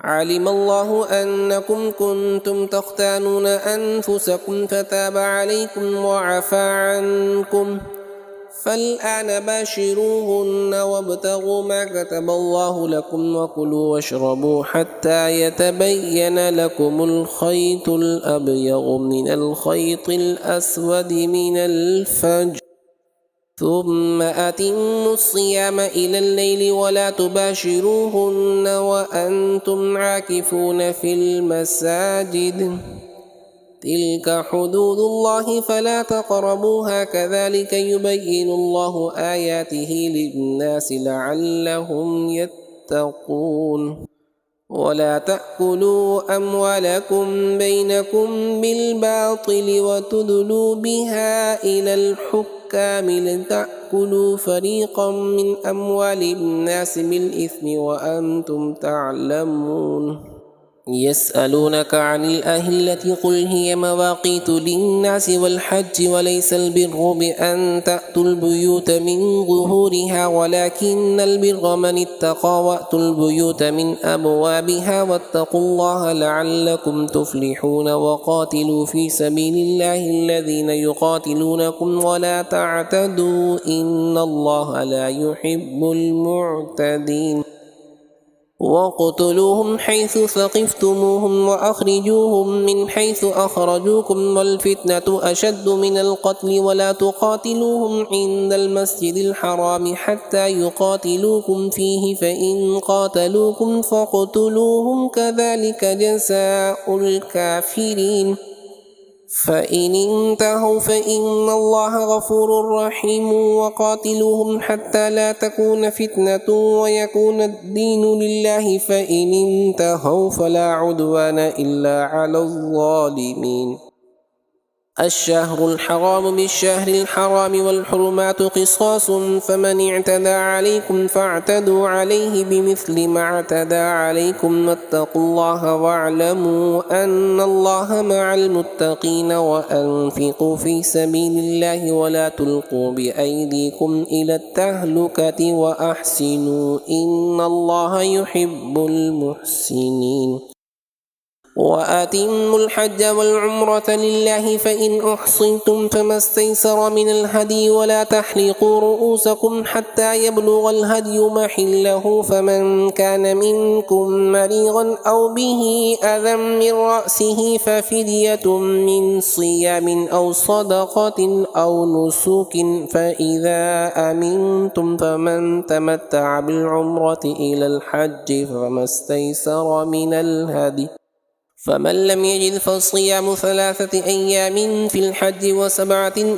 علم الله أنكم كنتم تختانون أنفسكم فتاب عليكم وعفى عنكم فالآن باشروهن وابتغوا ما كتب الله لكم وكلوا واشربوا حتى يتبين لكم الخيط الأبيض من الخيط الأسود من الفجر ثم أتموا الصيام إلى الليل ولا تباشروهن وأنتم عاكفون في المساجد تلك حدود الله فلا تقربوها كذلك يبين الله آياته للناس لعلهم يتقون ولا تأكلوا أموالكم بينكم بالباطل وتدلوا بها إلى الحكام لتأكلوا فريقا من أموال الناس بالإثم وأنتم تعلمون يسألونك عن الأهلة قل هي مواقيت للناس والحج وليس البر بأن تأتوا البيوت من ظهورها ولكن البر من اتقى وأتوا البيوت من أبوابها واتقوا الله لعلكم تفلحون وقاتلوا في سبيل الله الذين يقاتلونكم ولا تعتدوا إن الله لا يحب المعتدين واقتلوهم حيث ثقفتموهم وأخرجوهم من حيث أخرجوكم والفتنة أشد من القتل ولا تقاتلوهم عند المسجد الحرام حتى يقاتلوكم فيه فإن قاتلوكم فاقتلوهم كذلك جزاء الكافرين فإن انتهوا فإن الله غفور رحيم وقاتلوهم حتى لا تكون فتنة ويكون الدين لله فإن انتهوا فلا عدوان إلا على الظالمين الشهر الحرام بالشهر الحرام والحرمات قصاص فمن اعتدى عليكم فاعتدوا عليه بمثل ما اعتدى عليكم واتقوا الله واعلموا أن الله مع المتقين وأنفقوا في سبيل الله ولا تلقوا بأيديكم إلى التهلكة وأحسنوا إن الله يحب المحسنين. وأتموا الحج والعمرة لله فإن أحصنتم فما استيسر من الهدي ولا تحلقوا رؤوسكم حتى يبلغ الهدي محله فمن كان منكم مريضا أو به أذى من رأسه ففدية من صيام أو صدقة أو نسك فإذا أمنتم فمن تمتع بالعمرة إلى الحج فما استيسر من الهدي فمن لم يجد فصيام 3 أيام في الحج و7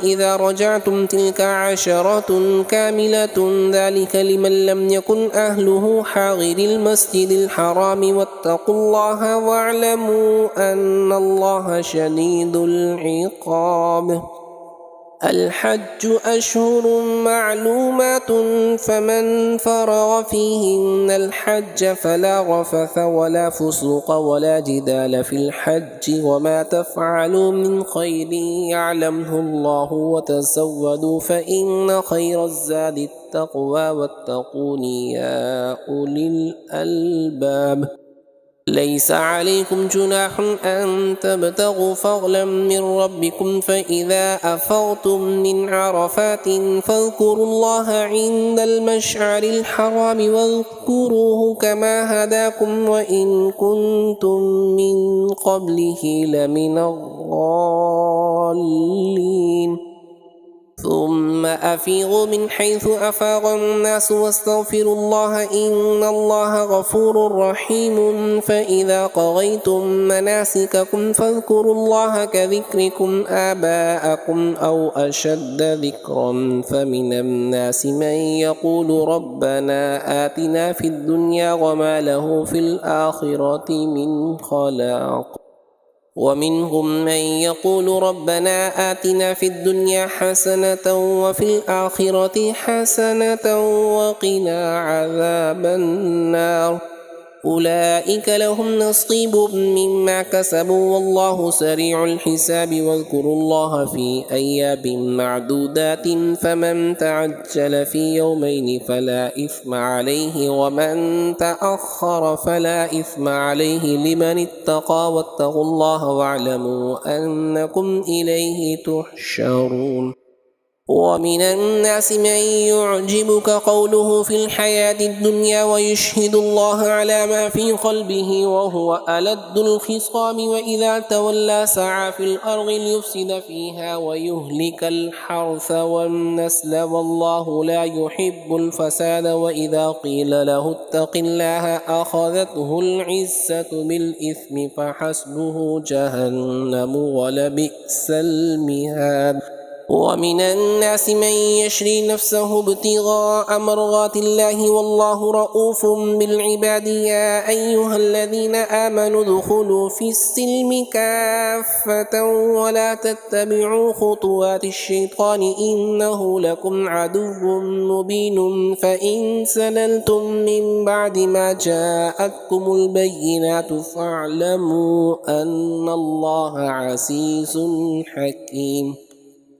إذا رجعتم تلك 10 كاملة ذلك لمن لم يكن أهله حاضر المسجد الحرام واتقوا الله واعلموا أن الله شديد العقاب. الحج أشهر معلومات فمن فرغ فيهن الحج فلا رفث ولا فسوق ولا جدال في الحج وما تفعلوا من خير يعلمه الله وتزودوا فإن خير الزاد التقوى واتقون يا أولي الألباب. ليس عليكم جناح أن تبتغوا فضلا من ربكم فإذا أفضتم من عرفات فاذكروا الله عند المشعر الحرام واذكروه كما هداكم وإن كنتم من قبله لمن الضالين. ثم أفيضوا من حيث أفاض الناس واستغفروا الله إن الله غفور رحيم. فإذا قضيتم مناسككم فاذكروا الله كذكركم آباءكم أو أشد ذكرا فمن الناس من يقول ربنا آتنا في الدنيا وما له في الآخرة من خلاق ومنهم من يقول ربنا آتنا في الدنيا حسنة وفي الآخرة حسنة وقنا عذاب النار. أولئك لهم نصيب مما كسبوا والله سريع الحساب. واذكروا الله في أيام معدودات فمن تعجل في يومين فلا إثم عليه ومن تأخر فلا إثم عليه لمن اتقى واتقوا الله واعلموا أنكم إليه تحشرون. ومن الناس من يعجبك قوله في الحياة الدنيا ويشهد الله على ما في قلبه وهو ألد الخصام وإذا تولى سعى في الأرض ليفسد فيها ويهلك الحرث والنسل والله لا يحب الفساد. وإذا قيل له اتق الله أخذته العزة بالإثم فحسبه جهنم ولبئس المهاد. ومن الناس من يشري نفسه ابتغاء مرضات الله والله رؤوف بالعباد. يا أيها الذين آمنوا ادخلوا في السلم كافة ولا تتبعوا خطوات الشيطان إنه لكم عدو مبين. فإن سللتم من بعد ما جاءتكم البينات فاعلموا أن الله عزيز حكيم.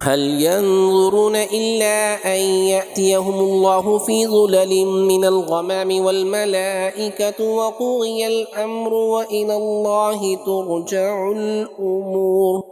هل ينظرون إلا أن يأتيهم الله في ظلل من الغمام والملائكة وقضي الأمر وإلى الله ترجع الأمور.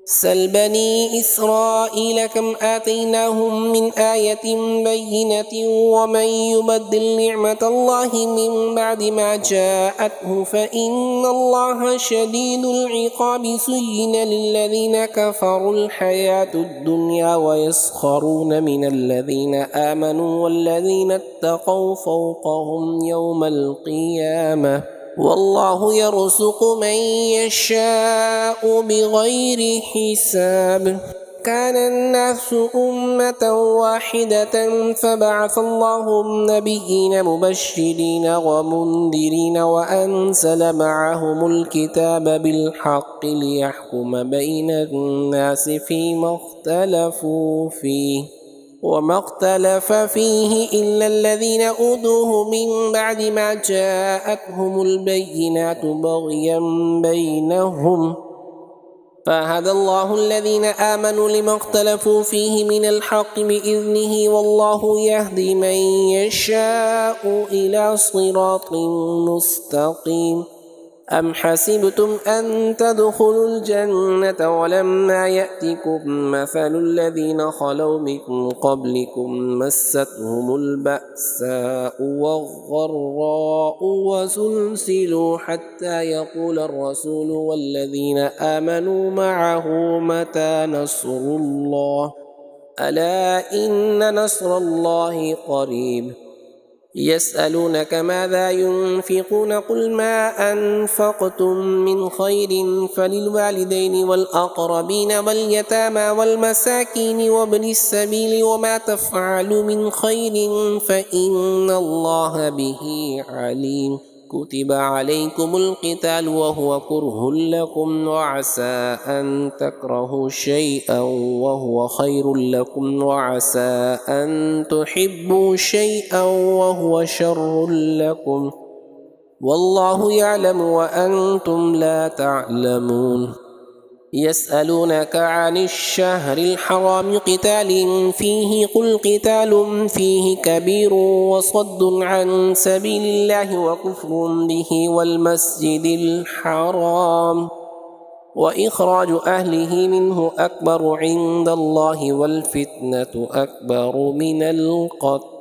سل بني إسرائيل كم آتيناهم من آية بينة ومن يبدل نعمة الله من بعد ما جاءته فإن الله شديد العقاب. زين للذين كفروا الحياة الدنيا ويسخرون من الذين آمنوا والذين اتقوا فوقهم يوم القيامة والله يرزق من يشاء بغير حساب. كان الناس أمة واحدة فبعث الله النبيين مبشرين ومنذرين وأنزل معهم الكتاب بالحق ليحكم بين الناس فيما اختلفوا فيه وما اختلف فيه إلا الذين أوتوه من بعد ما جاءتهم البينات بغيا بينهم فهدى الله الذين آمنوا لما اختلفوا فيه من الحق بإذنه والله يهدي من يشاء إلى صراط مستقيم أم حسبتم أن تدخلوا الجنة ولما يأتكم مثل الذين خلوا من قبلكم مستهم البأساء والضراء وزلزلوا حتى يقول الرسول والذين آمنوا معه متى نصر الله ألا إن نصر الله قريب يسألونك ماذا ينفقون قل ما أنفقتم من خير فللوالدين والأقربين واليتامى والمساكين وابن السبيل وما تفعلوا من خير فإن الله به عليم كتب عليكم القتال وهو كره لكم وعسى أن تكرهوا شيئا وهو خير لكم وعسى أن تحبوا شيئا وهو شر لكم والله يعلم وأنتم لا تعلمون يسألونك عن الشهر الحرام قتال فيه قل قتال فيه كبير وصد عن سبيل الله وكفر به والمسجد الحرام وإخراج أهله منه أكبر عند الله والفتنة أكبر من القتل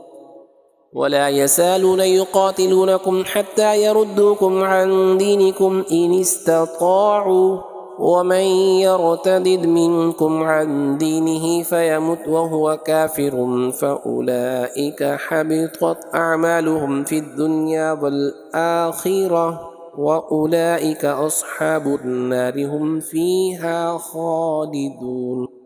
ولا يزالون يقاتلونكم حتى يردوكم عن دينكم إن استطاعوا ومن يرتد منكم عن دينه فيمت وهو كافر فأولئك حبطت أعمالهم في الدنيا والآخرة وأولئك أصحاب النار هم فيها خالدون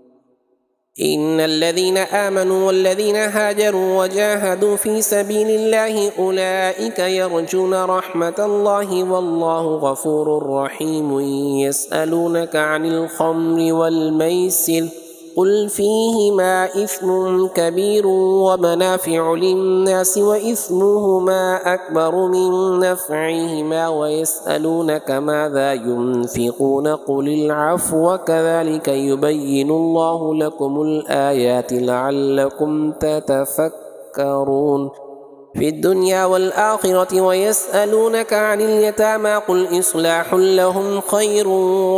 إن الذين آمنوا والذين هاجروا وجاهدوا في سبيل الله أولئك يرجون رحمة الله والله غفور رحيم يسألونك عن الخمر والميسر قل فيهما إثم كبير ومنافع للناس وإثمهما أكبر من نفعهما ويسألونك ماذا ينفقون قل العفو كذلك يبين الله لكم الآيات لعلكم تتفكرون في الدنيا والآخرة ويسألونك عن اليتامى قل إصلاح لهم خير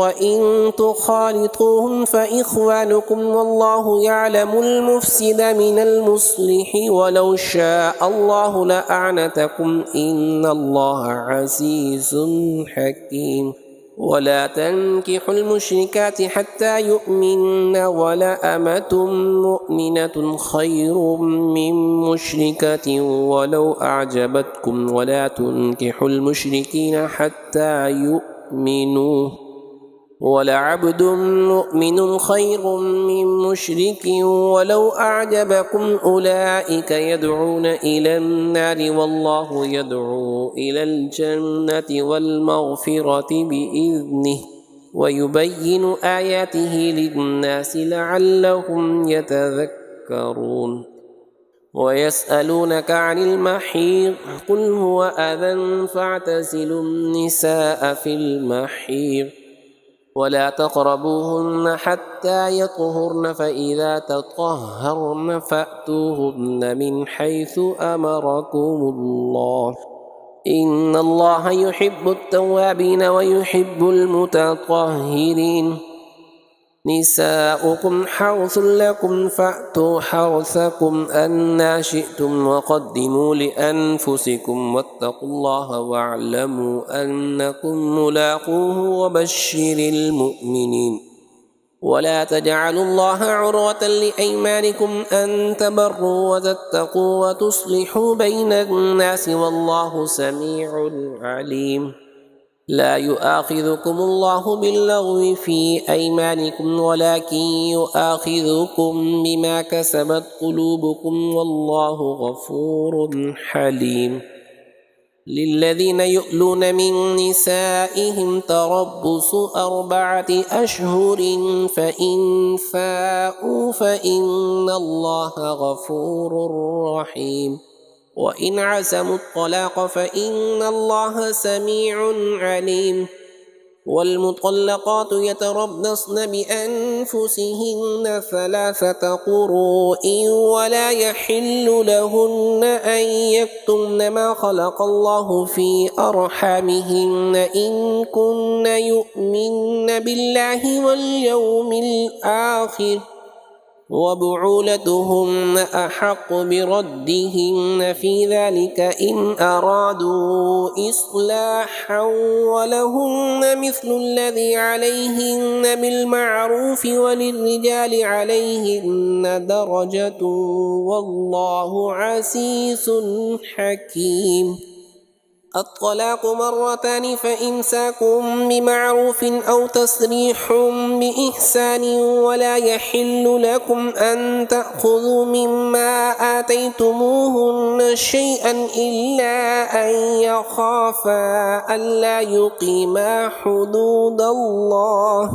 وإن تخالطوهم فإخوانكم والله يعلم المفسد من المصلح ولو شاء الله لأعنتكم إن الله عزيز حكيم ولا تنكحوا المشركات حتى يؤمن ولأمة مؤمنة خير من مشركة ولو أعجبتكم ولا تنكحوا المشركين حتى يؤمنوا ولعبد مؤمن خير من مشرك ولو أعجبكم أولئك يدعون إلى النار والله يدعو إلى الجنة والمغفرة بإذنه ويبين آياته للناس لعلهم يتذكرون ويسألونك عن المحيض قل هو أذى فاعتزلوا النساء في المحيض ولا تقربوهن حتى يطهرن فإذا تطهرن فأتوهن من حيث أمركم الله إن الله يحب التوابين ويحب المتطهرين نساؤكم حرث لكم فأتوا حرثكم أنى شئتم وقدموا لأنفسكم واتقوا الله واعلموا أنكم ملاقوه وبشر المؤمنين ولا تجعلوا الله عروة لأيمانكم أن تبروا وتتقوا وتصلحوا بين الناس والله سميع عليم لا يؤاخذكم الله باللغو في أيمانكم ولكن يؤاخذكم بما كسبت قلوبكم والله غفور حليم. للذين يؤلون من نسائهم تربص 4 أشهر فإن فاءوا فإن الله غفور رحيم. وإن عزموا الطلاق فإن الله سميع عليم. والمطلقات يتربصن بأنفسهن 3 قروء ولا يحل لهن أن يكتمن ما خلق الله في أرحامهن إن كن يؤمن بالله واليوم الآخر وبعولتهن أحق بردهن في ذلك إن أرادوا إصلاحا ولهن مثل الذي عليهن بالمعروف وللرجال عليهن درجة والله عزيز حكيم. الطلاق 2 مرتان فإمساك بمعروف أو تسريح بإحسان ولا يحل لكم أن تأخذوا مما آتيتموهن شيئا إلا أن يخافا ألا يقيما حدود الله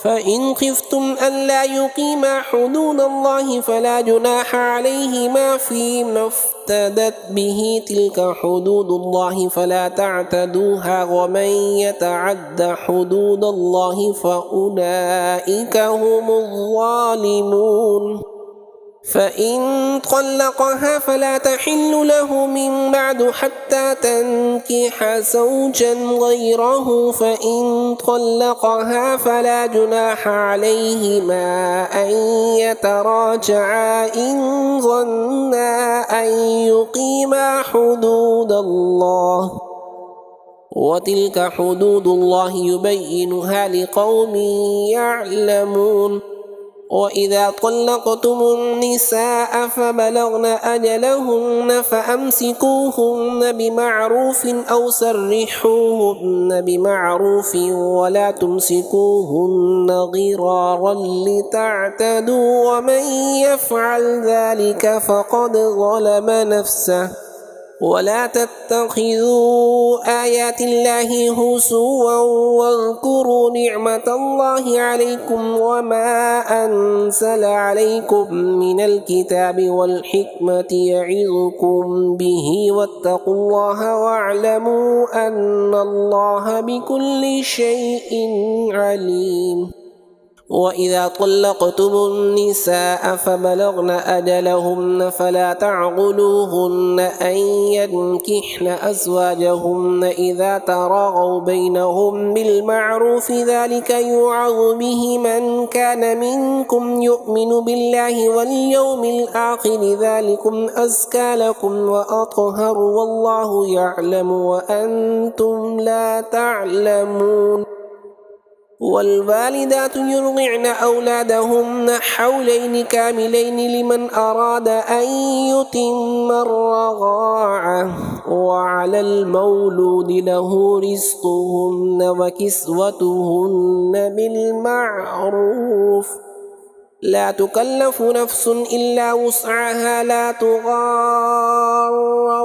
فإن خفتم ألا يقيما حدود الله فلا جناح عليهما فيما افتدت به تلك حدود الله فلا تعتدوها ومن يتعد حدود الله فأولئك هم الظالمون. فإن طلقها فلا تحل له من بعد حتى تنكح زوجا غيره فإن طلقها فلا جناح عليهما أن يتراجعا إن ظنا أن يقيما حدود الله وتلك حدود الله يبينها لقوم يعلمون. وإذا طلقتم النساء فبلغن أجلهن فأمسكوهن بمعروف أو سرحوهن بمعروف ولا تمسكوهن ضرارا لتعتدوا ومن يفعل ذلك فقد ظلم نفسه. ولا تتخذوا آيات الله هزوا واذكروا نعمة الله عليكم وما أنزل عليكم من الكتاب والحكمة يعظكم به واتقوا الله واعلموا أن الله بكل شيء عليم. وإذا طلقتم النساء فبلغن أجلهن فلا تعضلوهن أن ينكحن أزواجهن إذا تراضوا بينهم بالمعروف ذلك يوعظ به من كان منكم يؤمن بالله واليوم الآخر ذلكم أزكى لكم وأطهر والله يعلم وأنتم لا تعلمون. والوالدات يرضعن أولادهن حولين كاملين لمن أراد أن يتم الرضاعة وعلى المولود له رزقهن وكسوتهن بالمعروف لا تكلف نفس إلا وسعها لا تضار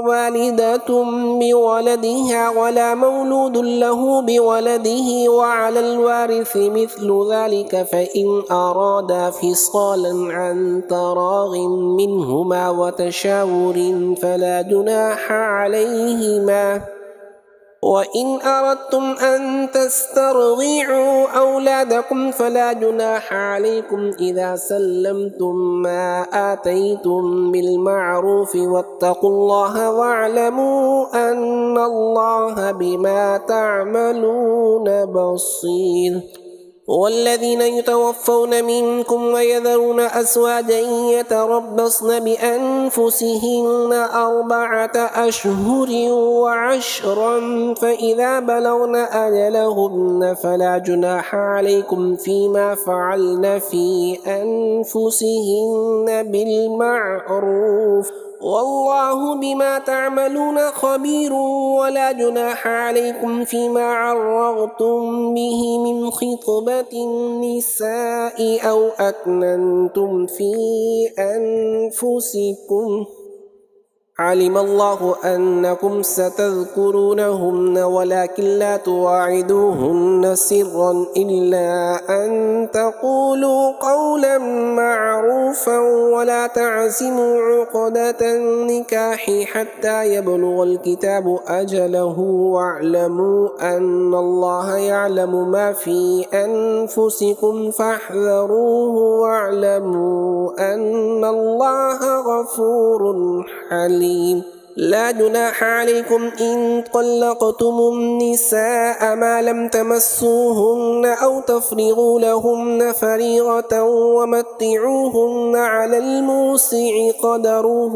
والدة بولدها ولا مولود له بولده وعلى الوارث مثل ذلك فإن أرادا فصالا عن تراغ منهما وتشاور فلا جناح عليهما. وإن أردتم أن تسترضعوا أولادكم فلا جناح عليكم إذا سلمتم ما آتيتم بالمعروف واتقوا الله واعلموا أن الله بما تعملون بصير. والذين يتوفون منكم ويذرون أزواجا يتربصن بأنفسهن 4 أشهر وعشرا فإذا بلغن أجلهن فلا جناح عليكم فيما فعلن في أنفسهن بالمعروف والله بما تعملون خبير ولا جناح عليكم فيما عرضتم به من خطبة النساء أو أكننتم في أنفسكم علم الله أنكم ستذكرونهن ولكن لا تواعدوهن سرا إلا أن تقولوا قولا معروفا ولا تعزموا عقدة النكاح حتى يبلغ الكتاب أجله واعلموا أن الله يعلم ما في أنفسكم فاحذروه واعلموا أن الله غفور حليم. لا جناح عليكم إن طلقتم النساء ما لم تمسوهن أو تفرغوا لهن فريضة ومتعوهن على الموسع قدره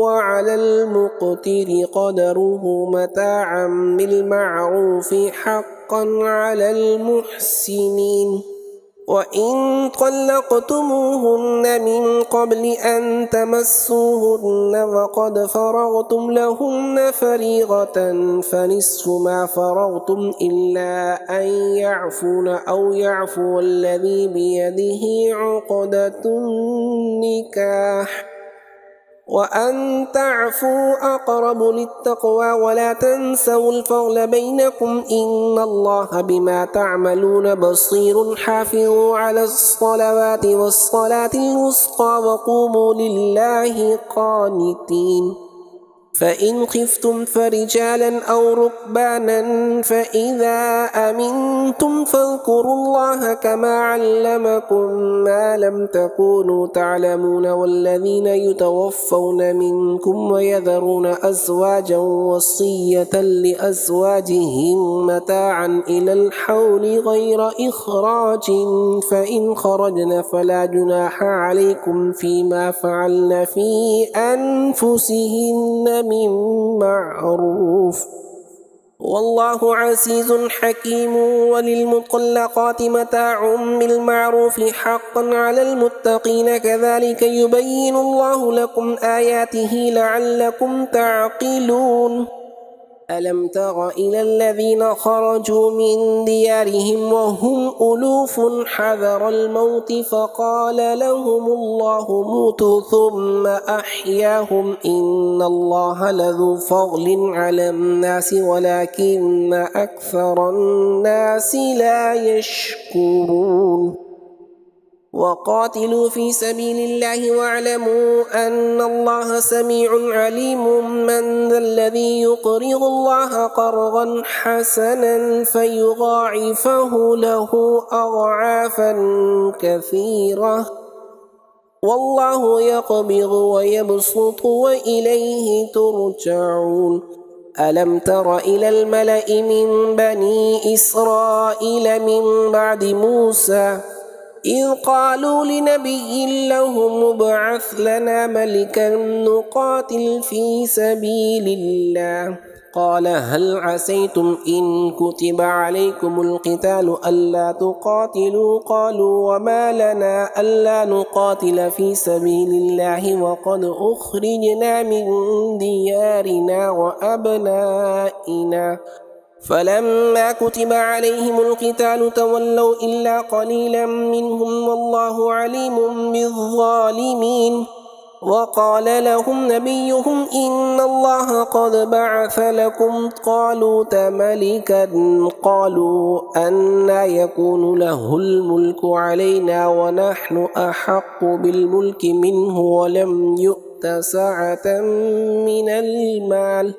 وعلى المقتر قدره متاعا بالمعروف حقا على المحسنين. وإن طلقتموهن من قبل أن تمسوهن وقد فرغتم لهن فريضة فنصف ما فرغتم إلا أن يعفون أو يعفو الذي بيده عقدة النكاح وأن تعفوا أقرب للتقوى ولا تنسوا الفضل بينكم إن الله بما تعملون بصير. حافظوا على الصلوات والصلاة الوسطى وقوموا لله قانتين. فإن خفتم فرجالا أو ركبانا فإذا أمنتم فاذكروا الله كما علمكم ما لم تكونوا تعلمون. والذين يتوفون منكم ويذرون أزواجا وصية لأزواجهم متاعا إلى الحول غير إخراج فإن خرجن فلا جناح عليكم فيما فعلن في أنفسهن من معروف والله عزيز حكيم. وللمطلقات متاع بالمعروف حقا على المتقين كذلك يبين الله لكم آياته لعلكم تعقلون. ألم تر إلى الذين خرجوا من ديارهم وهم ألوف حذر الموت فقال لهم الله موتوا ثم أحياهم إن الله لذو فضل على الناس ولكن أكثر الناس لا يشكرون. وقاتلوا في سبيل الله واعلموا أن الله سميع عليم. من ذا الذي يقرض الله قرضا حسنا فيضاعفه له أضعافا كثيرة والله يقبض ويبسط وإليه ترجعون. ألم تر إلى الملأ من بني إسرائيل من بعد موسى إذ قالوا لنبي له ابعث لنا ملكا نقاتل في سبيل الله قال هل عسيتم إن كتب عليكم القتال ألا تقاتلوا قالوا وما لنا ألا نقاتل في سبيل الله وقد أخرجنا من ديارنا وأبنائنا فلما كتب عليهم القتال تولوا إلا قليلا منهم والله عليم بالظالمين. وقال لهم نبيهم إن الله قد بعث لكم طالوت ملكا قالوا أنى يكون له الملك علينا ونحن أحق بالملك منه ولم يؤت سعة من المال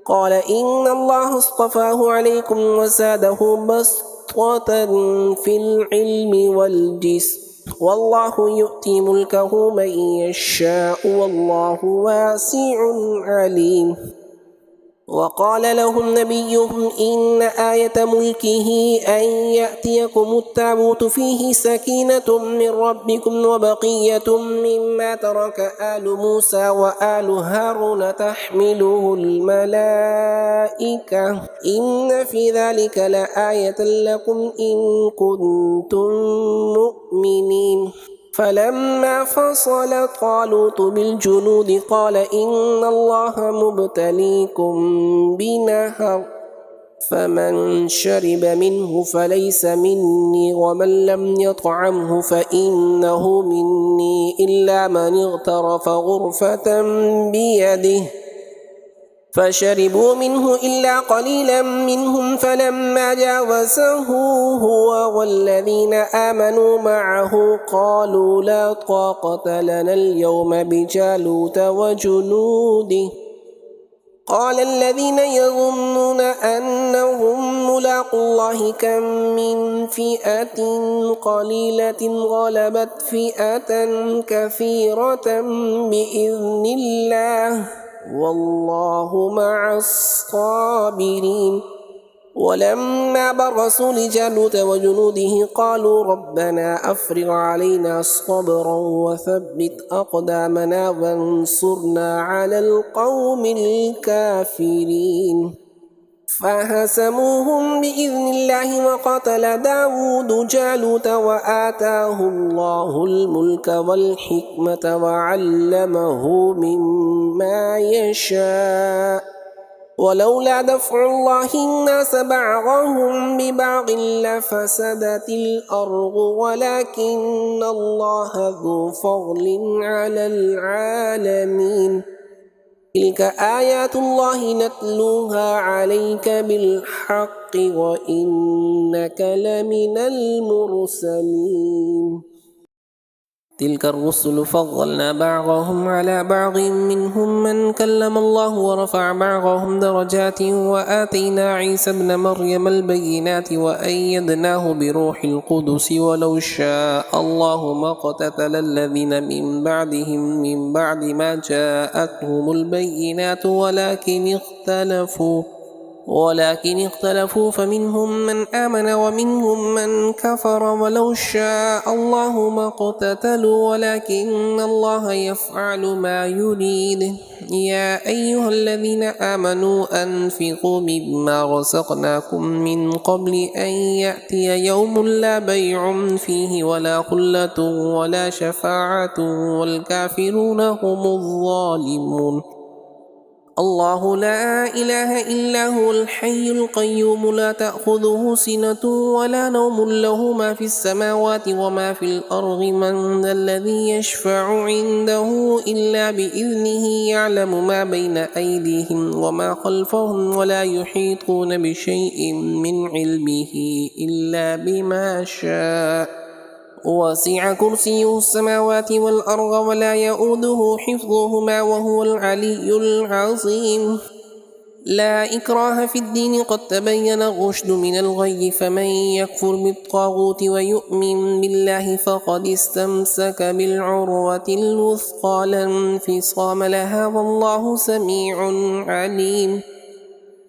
قال إن الله اصطفاه عليكم وزاده بسطة في العلم والجسم والله يؤتي ملكه من يشاء والله واسع عليم. وقال لهم نبيهم إن آية ملكه أن يأتيكم التابوت فيه سكينة من ربكم وبقية مما ترك آل موسى وآل هارون تحمله الملائكة إن في ذلك لآية لكم إن كنتم مؤمنين. فلما فصل طالوت بالجنود قال إن الله مبتليكم بنهر فمن شرب منه فليس مني ومن لم يطعمه فإنه مني إلا من اغترف غرفة بيده فشربوا منه إلا قليلا منهم فلما جاوزه هو والذين آمنوا معه قالوا لا طاقة لنا اليوم بجالوت وجنوده قال الذين يظنون أنهم ملاقو الله كم من فئة قليلة غلبت فئة كثيرة بإذن الله والله مع الصابرين ولما برزوا لجالوت وجنوده قالوا ربنا أفرغ علينا صبرا وثبت أقدامنا وانصرنا على القوم الكافرين فهزموهم بإذن الله وقتل داود جالوت وآتاه الله الملك والحكمة وعلمه مما يشاء ولولا دفع الله الناس بعضهم ببعض لفسدت الأرض ولكن الله ذو فضل على العالمين تلك آيات الله نتلوها عليك بالحق وإنك لمن المرسلين تلك الرسل فضلنا بعضهم على بعض منهم من كلم الله ورفع بعضهم درجات وآتينا عيسى ابن مريم البينات وأيدناه بروح القدس ولو شاء الله ما اقتتل الذين من بعدهم من بعد ما جاءتهم البينات ولكن اختلفوا فمنهم من آمن ومنهم من كفر ولو شاء الله ما اقتتلوا ولكن الله يفعل ما يريد يا أيها الذين آمنوا أنفقوا مما رزقناكم من قبل أن يأتي يوم لا بيع فيه ولا خلة ولا شفاعة والكافرون هم الظالمون الله لا إله إلا هو الحي القيوم لا تأخذه سنة ولا نوم له ما في السماوات وما في الأرض من ذا الذي يشفع عنده إلا بإذنه يعلم ما بين أيديهم وما خلفهم ولا يحيطون بشيء من علمه إلا بما شاء وسع كرسيه السماوات والأرض ولا يؤوده حفظهما وهو العلي العظيم لا إكراه في الدين قد تبين الرشد من الغي فمن يكفر بالطاغوت ويؤمن بالله فقد استمسك بالعروة الوثقى لا انفصام لها والله سميع عليم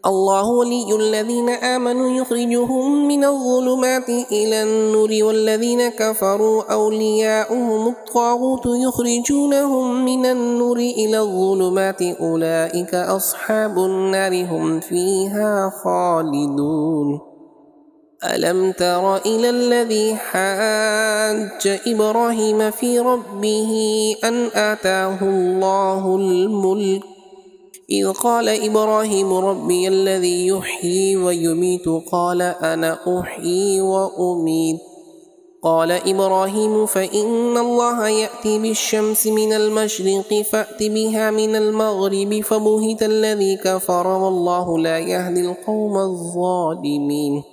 الله ولي الذين آمنوا يخرجهم من الظلمات إلى النور والذين كفروا أولياؤهم الطاغوت يخرجونهم من النور إلى الظلمات أولئك أصحاب النار هم فيها خالدون ألم تر إلى الذي حاج إبراهيم في ربه أن آتاه الله الملك إذ قال إبراهيم ربي الذي يحيي ويميت قال أنا أحيي وأميت قال إبراهيم فإن الله يأتي بالشمس من المشرق فأت بها من المغرب فبهت الذي كفر والله لا يهدي القوم الظالمين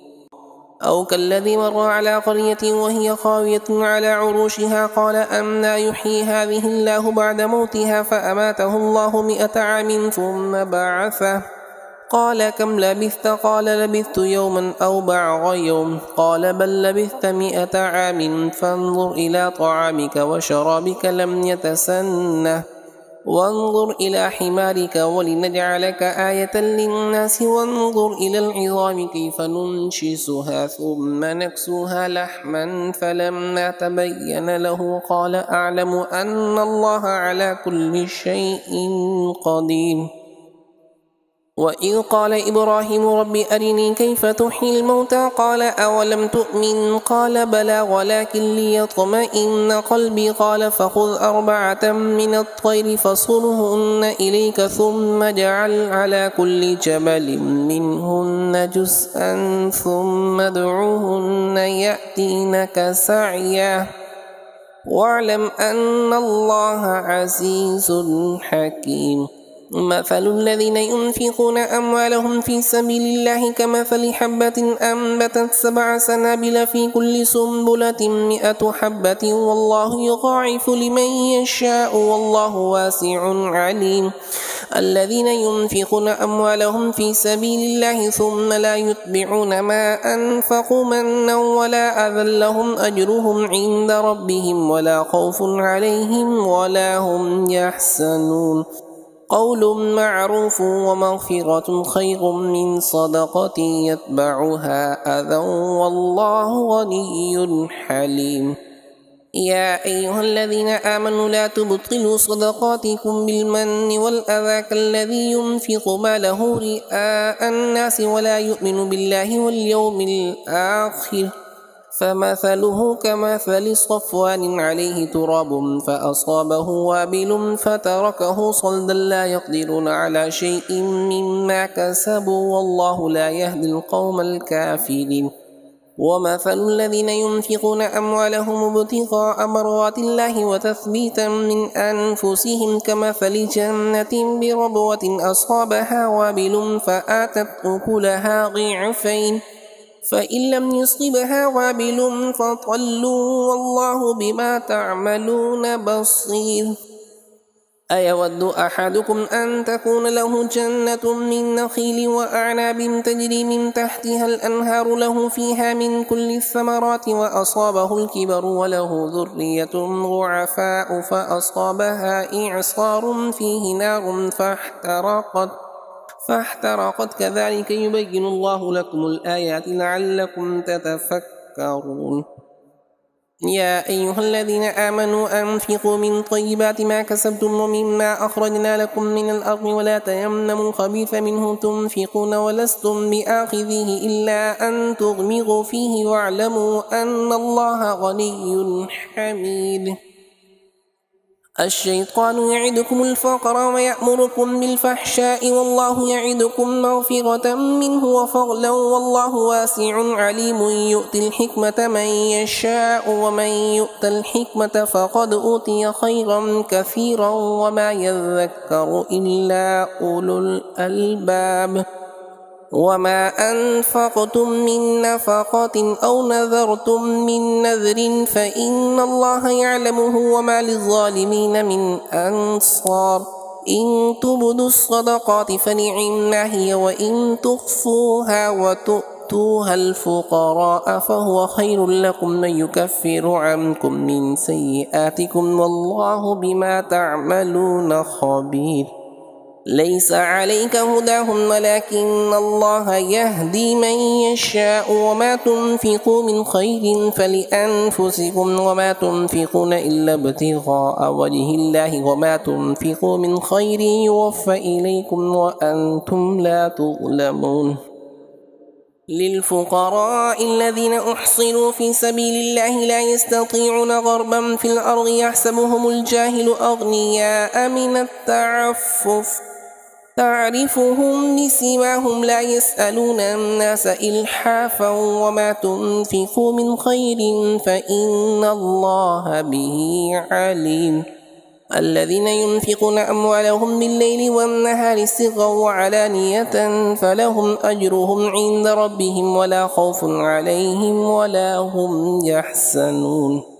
أو كالذي مر على قرية وهي خاوية على عروشها قال أنى يحيي هذه الله بعد موتها فأماته الله 100 عام ثم بعثه قال كم لبثت قال لبثت يوما أو بعض يوم قال بل لبثت 100 عام فانظر إلى طعامك وشرابك لم يتسنه وانظر إلى حمارك ولنجعلك آية للناس وانظر إلى العظام كيف ننشزها ثم نكسوها لحما فلما تبين له قال أعلم أن الله على كل شيء قدير وإذ قال إبراهيم رب أرني كيف تحيي الموتى قال أولم تؤمن قال بلى ولكن ليطمئن قلبي قال فخذ 4 من الطير فصرهن إليك ثم اجعل على كل جبل منهن جزءا ثم ادعوهن يأتينك سعيا واعلم أن الله عزيز حكيم مثل الذين ينفقون أموالهم في سبيل الله كمثل حبة أنبتت 7 سنابل في كل سنبلة 100 حبة والله يضاعف لمن يشاء والله واسع عليم الذين ينفقون أموالهم في سبيل الله ثم لا يتبعون ما أنفقوا منا ولا أذى لهم أجرهم عند ربهم ولا خوف عليهم ولا هم يحزنون قول معروف ومغفرة خير من صدقة يتبعها أذى والله غني حليم يا أيها الذين آمنوا لا تبطلوا صدقاتكم بالمن والأذى كالذي ينفق ماله رئاء الناس ولا يؤمن بالله واليوم الآخر فمثله كمثل صفوان عليه تراب فأصابه وابل فتركه صلدا لا يقدرون على شيء مما كسبوا والله لا يهدي القوم الكافرين ومثل الذين ينفقون أموالهم ابتغاء مرضات الله وتثبيتا من أنفسهم كمثل جنة بربوة أصابها وابل فآتت أكلها ضعفين فإن لم يصبها وابل فطل والله بما تعملون بصير أيود أحدكم أن تكون له جنة من نخيل وأعناب تجري من تحتها الأنهار له فيها من كل الثمرات وأصابه الكبر وله ذرية ضعفاء فأصابها إعصار فيه نار فاحترقت كذلك يبين الله لكم الآيات لعلكم تتفكرون يا أيها الذين آمنوا أنفقوا من طيبات ما كسبتم ومما أخرجنا لكم من الأرض ولا تيمموا الخبيث منه تنفقون ولستم بآخذيه إلا أن تغمضوا فيه واعلموا أن الله غني حميد الشيطان يعدكم الفقر ويأمركم بالفحشاء والله يعدكم مغفرة منه وفضلا والله واسع عليم يؤتي الحكمة من يشاء ومن يؤت الحكمة فقد أوتي خيرا كثيرا وما يذكر إلا أولو الألباب وما أنفقتم من نفقة أو نذرتم من نذر فإن الله يعلمه وما للظالمين من أنصار إن تبدوا الصدقات فنعما هي وإن تخفوها وتؤتوها الفقراء فهو خير لكم ويكفر عنكم من سيئاتكم والله بما تعملون خبير ليس عليك هداهم ولكن الله يهدي من يشاء وما تنفقوا من خير فلأنفسكم وما تنفقون إلا ابتغاء وجه الله وما تنفقوا من خير يوفى إليكم وأنتم لا تظلمون للفقراء الذين أحصروا في سبيل الله لا يستطيعون ضربا في الأرض يحسبهم الجاهل أغنياء من التعفف تعرفهم بسيماهم لا يسألون الناس إلحافا وما تنفقوا من خير فإن الله به عليم الذين ينفقون أموالهم بالليل والنهار سرا وعلانية فلهم أجرهم عند ربهم ولا خوف عليهم ولا هم يحزنون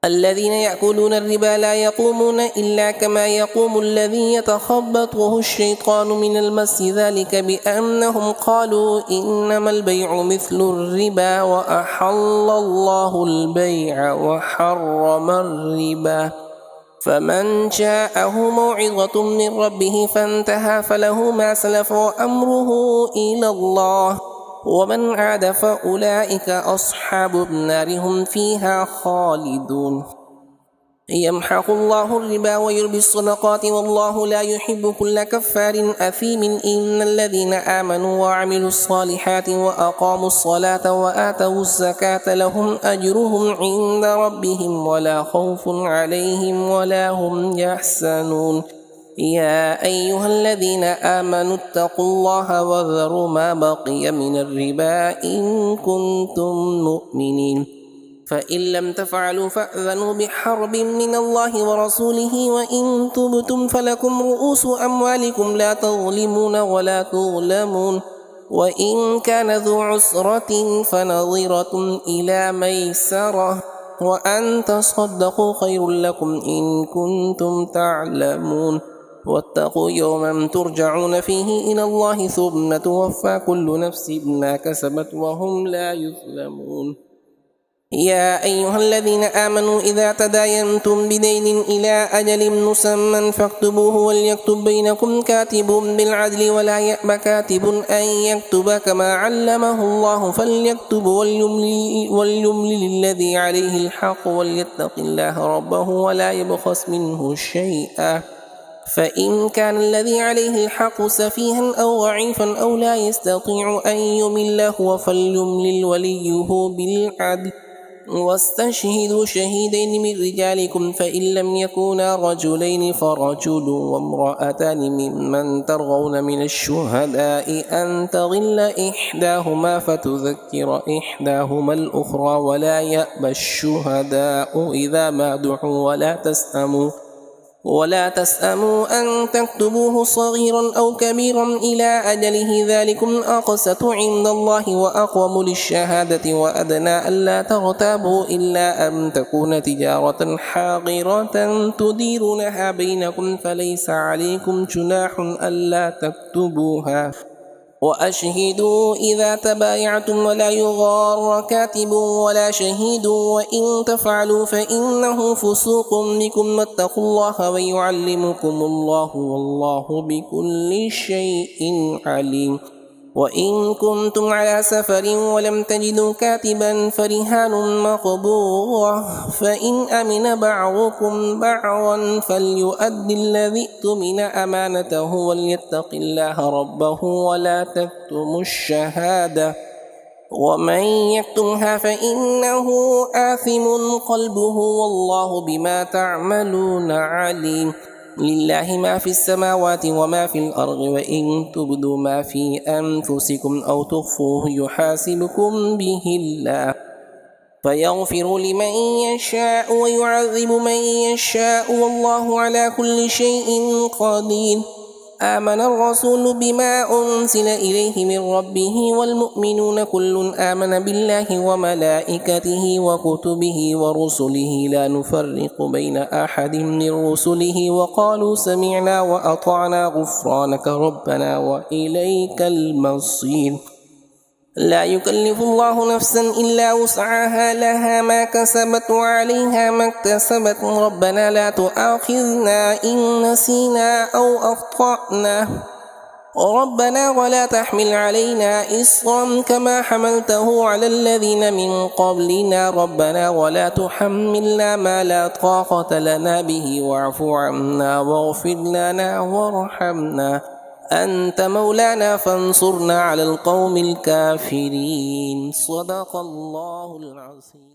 الذين يأكلون الربا لا يقومون إلا كما يقوم الذي يتخبطه الشيطان من المس ذلك بأنهم قالوا إنما البيع مثل الربا وأحل الله البيع وحرم الربا فمن جاءه موعظة من ربه فانتهى فله ما سلف وأمره إلى الله ومن عاد فأولئك أصحاب النار هم فيها خالدون يمحق الله الربا ويربي الصدقات والله لا يحب كل كفار أثيم إن الذين آمنوا وعملوا الصالحات وأقاموا الصلاة وآتوا الزكاة لهم أجرهم عند ربهم ولا خوف عليهم ولا هم يحزنون يا أيها الذين آمنوا اتقوا الله وذروا ما بقي من الربا إن كنتم مؤمنين فإن لم تفعلوا فأذنوا بحرب من الله ورسوله وإن تبتم فلكم رؤوس أموالكم لا تظلمون ولا تظلمون وإن كان ذو عسرة فنظرة إلى ميسرة وأن تصدقوا خير لكم إن كنتم تعلمون واتقوا يوما ترجعون فيه إلى الله ثم توفى كل نفس ما كسبت وهم لا يظلمون يا أيها الذين آمنوا إذا تداينتم بدين إلى أجل مسمى فاكتبوه وليكتب بينكم كاتب بالعدل ولا يأب كاتب أن يكتب كما علمه الله فليكتب وليملل الذي عليه الحق وليتق الله ربه ولا يبخس منه شيئا فإن كان الذي عليه الحق سفيها أو ضعيفا أو لا يستطيع أن يمل هو فليملل وليه بالعدل واستشهدوا شهيدين من رجالكم فإن لم يكونا رجلين فرجل وامرأتان ممن ترضون من الشهداء أن تضل إحداهما فتذكر إحداهما الأخرى ولا يأبى الشهداء إذا ما دعوا ولا تسأموا أن تكتبوه صغيرا أو كبيرا إلى أجله ذلكم أقسط عند الله وأقوم للشهادة وأدنى ألا ترتابوا إلا أن تكون تجارة حاضرة تديرونها بينكم فليس عليكم جناح ألا تكتبوها وأشهدوا إذا تبايعتم ولا يغار كاتب ولا شهيد وإن تفعلوا فإنه فسوق بكم واتقوا الله ويعلمكم الله والله بكل شيء عليم وإن كنتم على سفر ولم تجدوا كاتبا فرهان مقبوضة فإن أمن بعضكم بعضا فليؤد الذي اؤتمن أمانته وليتق الله ربه ولا تكتموا الشهادة ومن يكتمها فإنه آثم قلبه والله بما تعملون عليم لله ما في السماوات وما في الأرض وإن تبدوا ما في أنفسكم أو تخفوه يحاسبكم به الله فيغفر لمن يشاء ويعذب من يشاء والله على كل شيء قدير آمن الرسول بما أنزل إليه من ربه والمؤمنون كل آمن بالله وملائكته وكتبه ورسله لا نفرق بين أحد من رسله وقالوا سمعنا وأطعنا غفرانك ربنا وإليك المصير لا يكلف الله نفسا إلا وسعها لها ما كسبت وعليها ما اكتسبت ربنا لا تؤاخذنا إن نسينا أو أخطأنا ربنا ولا تحمل علينا إصرا كما حملته على الذين من قبلنا ربنا ولا تحملنا ما لا طاقة لنا به واعف عنا واغفر لنا وارحمنا أنت مولانا فانصرنا على القوم الكافرين صدق الله العظيم.